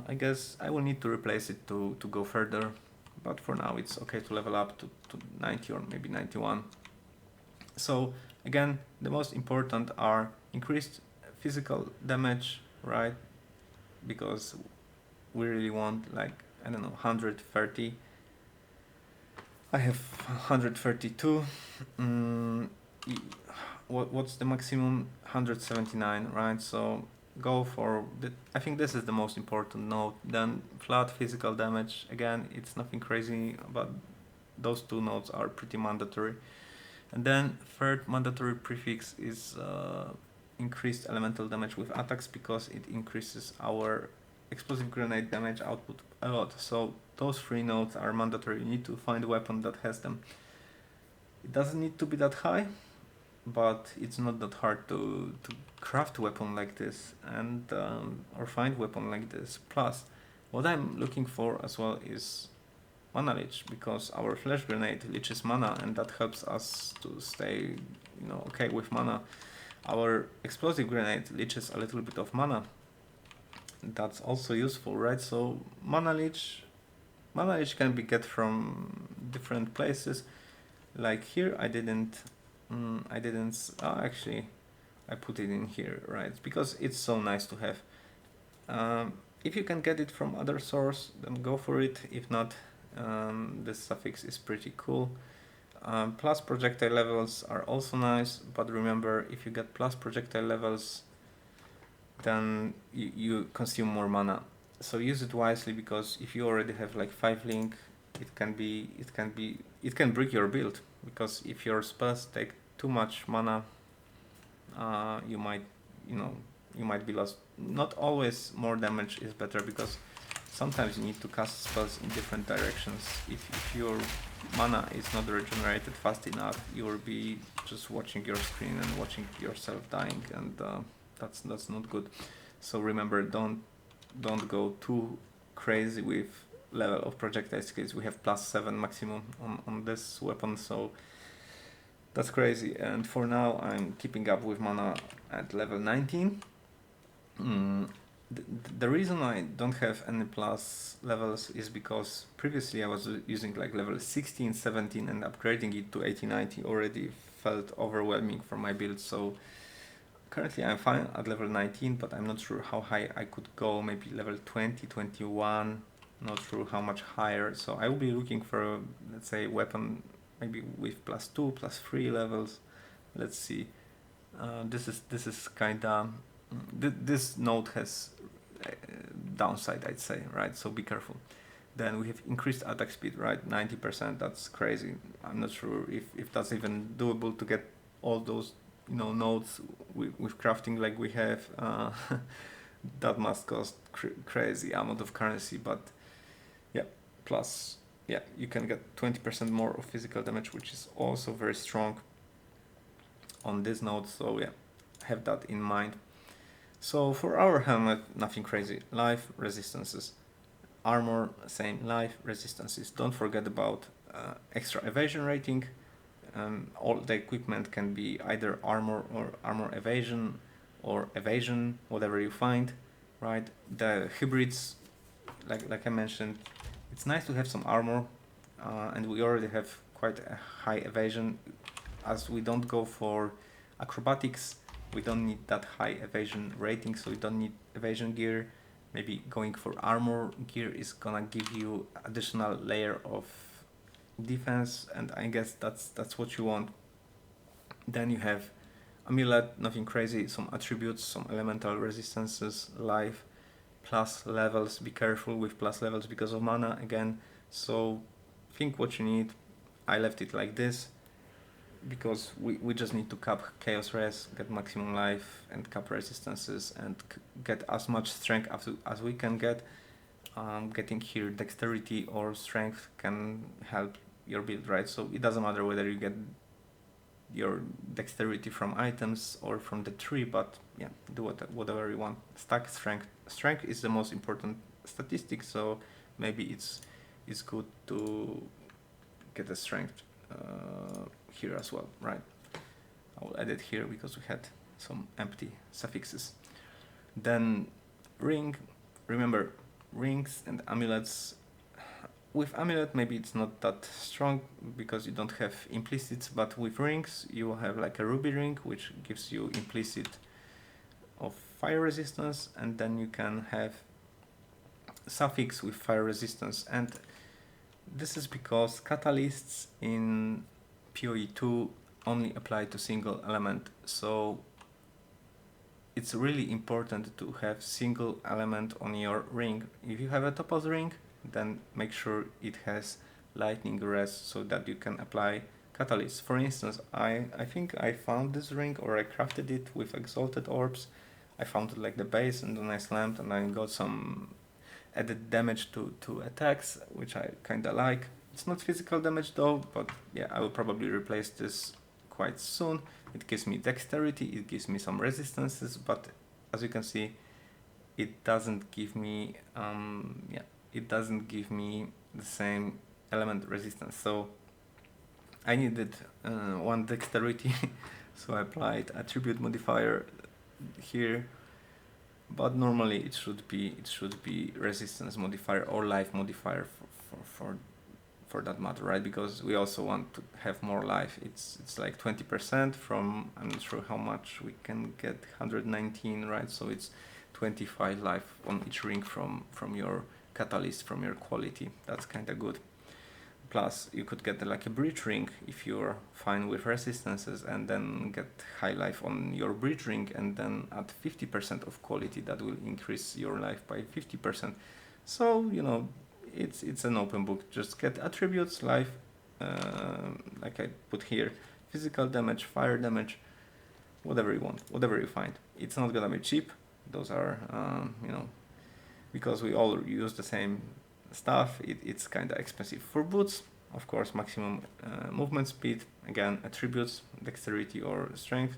I guess I will need to replace it to go further, but for now it's okay to level up to 90 or maybe 91. So again, the most important are increased physical damage, right? Because we really want, like, I don't know, 130. I have 132. What's the maximum? 179, right? So go for the, I think this is the most important node. Then flat physical damage. Again, it's nothing crazy, but those two nodes are pretty mandatory. And then third mandatory prefix is increased elemental damage with attacks, because it increases our explosive grenade damage output a lot. So those three nodes are mandatory. You need to find a weapon that has them. It doesn't need to be that high, but it's not that hard to craft a weapon like this, and or find weapon like this. Plus, what I'm looking for as well is mana leech, because our flash grenade leeches mana, and that helps us to stay, okay with mana. Our explosive grenade leeches a little bit of mana. That's also useful, right? So mana leech can be get from different places. Like here, actually, I put it in here, right? Because it's so nice to have. If you can get it from other source, then go for it. If not, this suffix is pretty cool. Plus projectile levels are also nice, but remember, if you get plus projectile levels, then you consume more mana. So use it wisely, because if you already have like 5 link, it can break your build, because if your spells take too much mana, you might be lost. Not always more damage is better, because sometimes you need to cast spells in different directions. If your mana is not regenerated fast enough, you will be just watching your screen and watching yourself dying, and that's not good. So remember, don't go too crazy with level of projectile skills. We have +7 maximum on this weapon, so that's crazy. And for now, I'm keeping up with mana at level 19. The reason I don't have any plus levels is because previously I was using like level 16, 17, and upgrading it to 80, 90 already felt overwhelming for my build. So currently I'm fine at level 19, but I'm not sure how high I could go. Maybe level 20, 21, not sure how much higher. So I will be looking for, let's say, weapon maybe with +2, +3 levels. Let's see. This is kinda, this node has downside, I'd say, right? So be careful. Then we have increased attack speed, right? 90%. That's crazy. I'm not sure if that's even doable to get all those nodes with crafting like we have. That must cost crazy amount of currency, but yeah. Plus, yeah, you can get 20% more of physical damage, which is also very strong on this node. So yeah, have that in mind. So for our helmet, nothing crazy. Life resistances. Armor, same, life resistances. Don't forget about extra evasion rating. All the equipment can be either armor or armor evasion, or evasion, whatever you find, right? The hybrids, like I mentioned, it's nice to have some armor, and we already have quite a high evasion, as we don't go for acrobatics. We don't need that high evasion rating, so we don't need evasion gear. Maybe going for armor gear is gonna give you additional layer of defense, and I guess that's what you want. Then you have amulet, nothing crazy, some attributes, some elemental resistances, life, plus levels. Be careful with plus levels because of mana again, so think what you need. I left it like this because we just need to cap chaos res, get maximum life and cap resistances, and get as much strength as we can get. Getting here dexterity or strength can help your build, right? So it doesn't matter whether you get your dexterity from items or from the tree, but yeah, do whatever you want. Stack strength. Strength is the most important statistic, so maybe it's good to get a strength here as well, right? I will add it here because we had some empty suffixes. Then ring. Remember, rings and amulets. With amulet, maybe it's not that strong because you don't have implicits, but with rings, you have like a ruby ring, which gives you implicit of fire resistance, and then you can have suffix with fire resistance. And this is because catalysts in POE 2 only apply to single element, so it's really important to have single element on your ring. If you have a topaz ring, then make sure it has lightning res so that you can apply catalysts. For instance, I think I found this ring, or I crafted it with exalted orbs. I found it like the base, and then I slammed and I got some added damage to attacks, which I kinda like. It's not physical damage though, but yeah, I will probably replace this quite soon. It gives me dexterity, it gives me some resistances, but as you can see, it doesn't give me it doesn't give me the same element resistance. So I needed one dexterity, so I applied attribute modifier here. But normally it should be resistance modifier or life modifier for that matter, right? Because we also want to have more life. It's like 20% from, I'm not sure how much we can get, 119, right? So it's 25 life on each ring from your catalyst, from your quality. That's kind of good. Plus you could get like a breach ring if you're fine with resistances, and then get high life on your breach ring, and then at 50% of quality that will increase your life by 50%. So you know, it's an open book. Just get attributes, life, like I put here, physical damage, fire damage, whatever you want, whatever you find. It's not gonna be cheap. Those are you know, because we all use the same stuff, it's kind of expensive. For boots, of course, maximum movement speed, again attributes, dexterity or strength.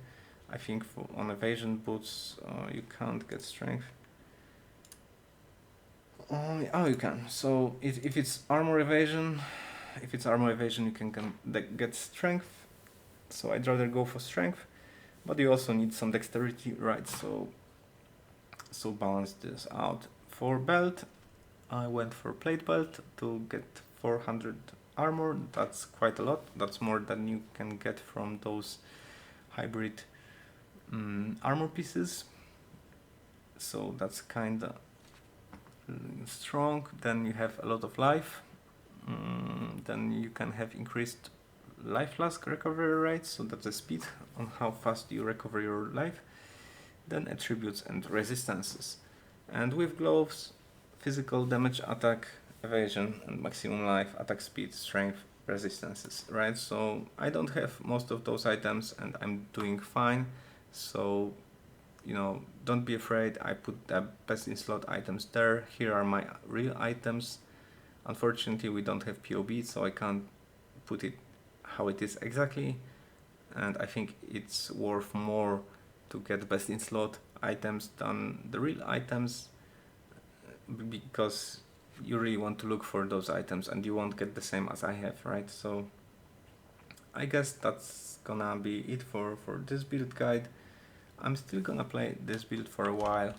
I think on evasion boots you can't get strength. Oh, you can. So if it's armor evasion, you can get strength. So I'd rather go for strength, but you also need some dexterity, right? So balance this out. For belt, I went for plate belt to get 400 armor. That's quite a lot. That's more than you can get from those hybrid armor pieces. So that's kinda strong. Then you have a lot of life. Then you can have increased life flask recovery rate, so that's the speed on how fast you recover your life. Then attributes and resistances. And with gloves, physical damage, attack, evasion, and maximum life, attack speed, strength, resistances, right? So I don't have most of those items and I'm doing fine. So, you know, don't be afraid. I put the best in slot items there. Here are my real items. Unfortunately, we don't have POB, so I can't put it how it is exactly. And I think it's worth more to get best in slot items than the real items, because you really want to look for those items and you won't get the same as I have, right? So I guess that's gonna be it for this build guide. I'm still gonna play this build for a while,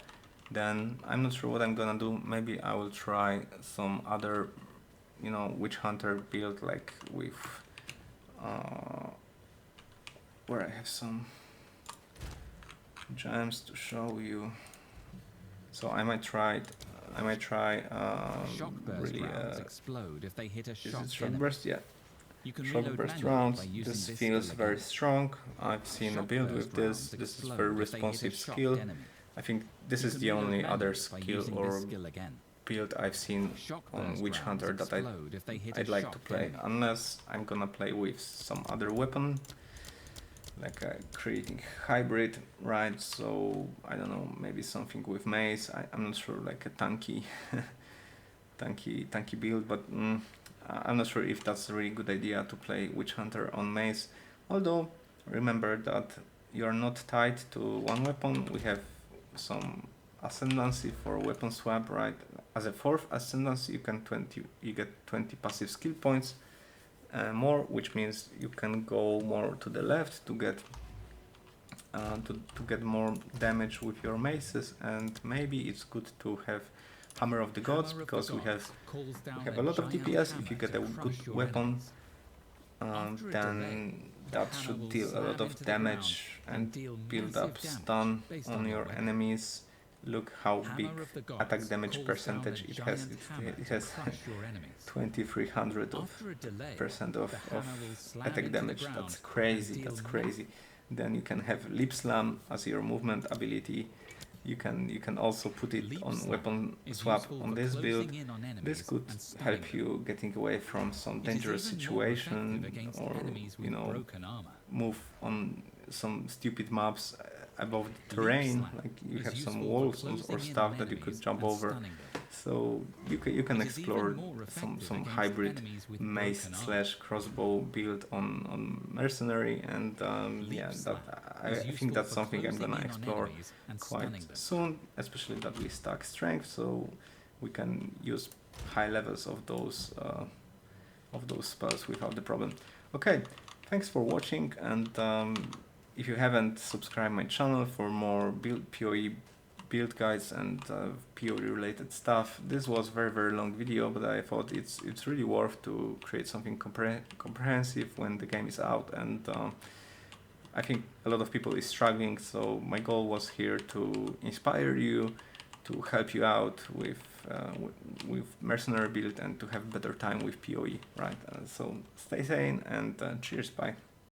then I'm not sure what I'm gonna do. Maybe I will try some other, you know, Witchhunter build, like with where I have some gems to show you. So I might try Shock burst really rounds explode if they hit a is it shocked shock enemy. burst? Yeah. You can Shock reload burst manually rounds. by using This this feels skill very again. strong. I've seen a Shock build burst with this. rounds This is explode very if they hit a responsive shocked skill. enemy. I think this You is can the reload only other manually by skill using or this skill again. build I've seen Shock on burst Witchhunter rounds that explode if they hit a I'd like to shocked play, enemy. unless I'm gonna play with some other weapon, like creating hybrid, right? So I don't know, maybe something with mace. I'm not sure, like a tanky tanky build, but I'm not sure if that's a really good idea to play Witchhunter on mace. Although remember that you're not tied to one weapon. We have some ascendancy for weapon swap, right? As a fourth ascendancy, you get 20 passive skill points more, which means you can go more to the left to get more damage with your maces, and maybe it's good to have Hammer of the Gods, because we have a lot of DPS. If you get a good weapon, then that should deal a lot of damage and build up stun on your enemies. Look how big attack damage percentage it has. It has 2300% of attack damage. That's crazy. That's crazy. Then you can have Lip Slam as your movement ability. You can also put it on weapon swap on this build. This could help you getting away from some dangerous situation, or move on some stupid maps above the terrain, like you have some walls or stuff that you could jump over. So you can explore some hybrid mace / crossbow build on mercenary, and yeah, I think that's something I'm gonna explore quite soon, especially that we stack strength, so we can use high levels of those spells without the problem. Okay, thanks for watching, and if you haven't subscribed my channel for more POE build guides and POE related stuff. This was very long video, but I thought it's really worth to create something comprehensive when the game is out, and I think a lot of people is struggling, so my goal was here to inspire you, to help you out with mercenary build, and to have better time with POE, right? So stay sane, and cheers, bye.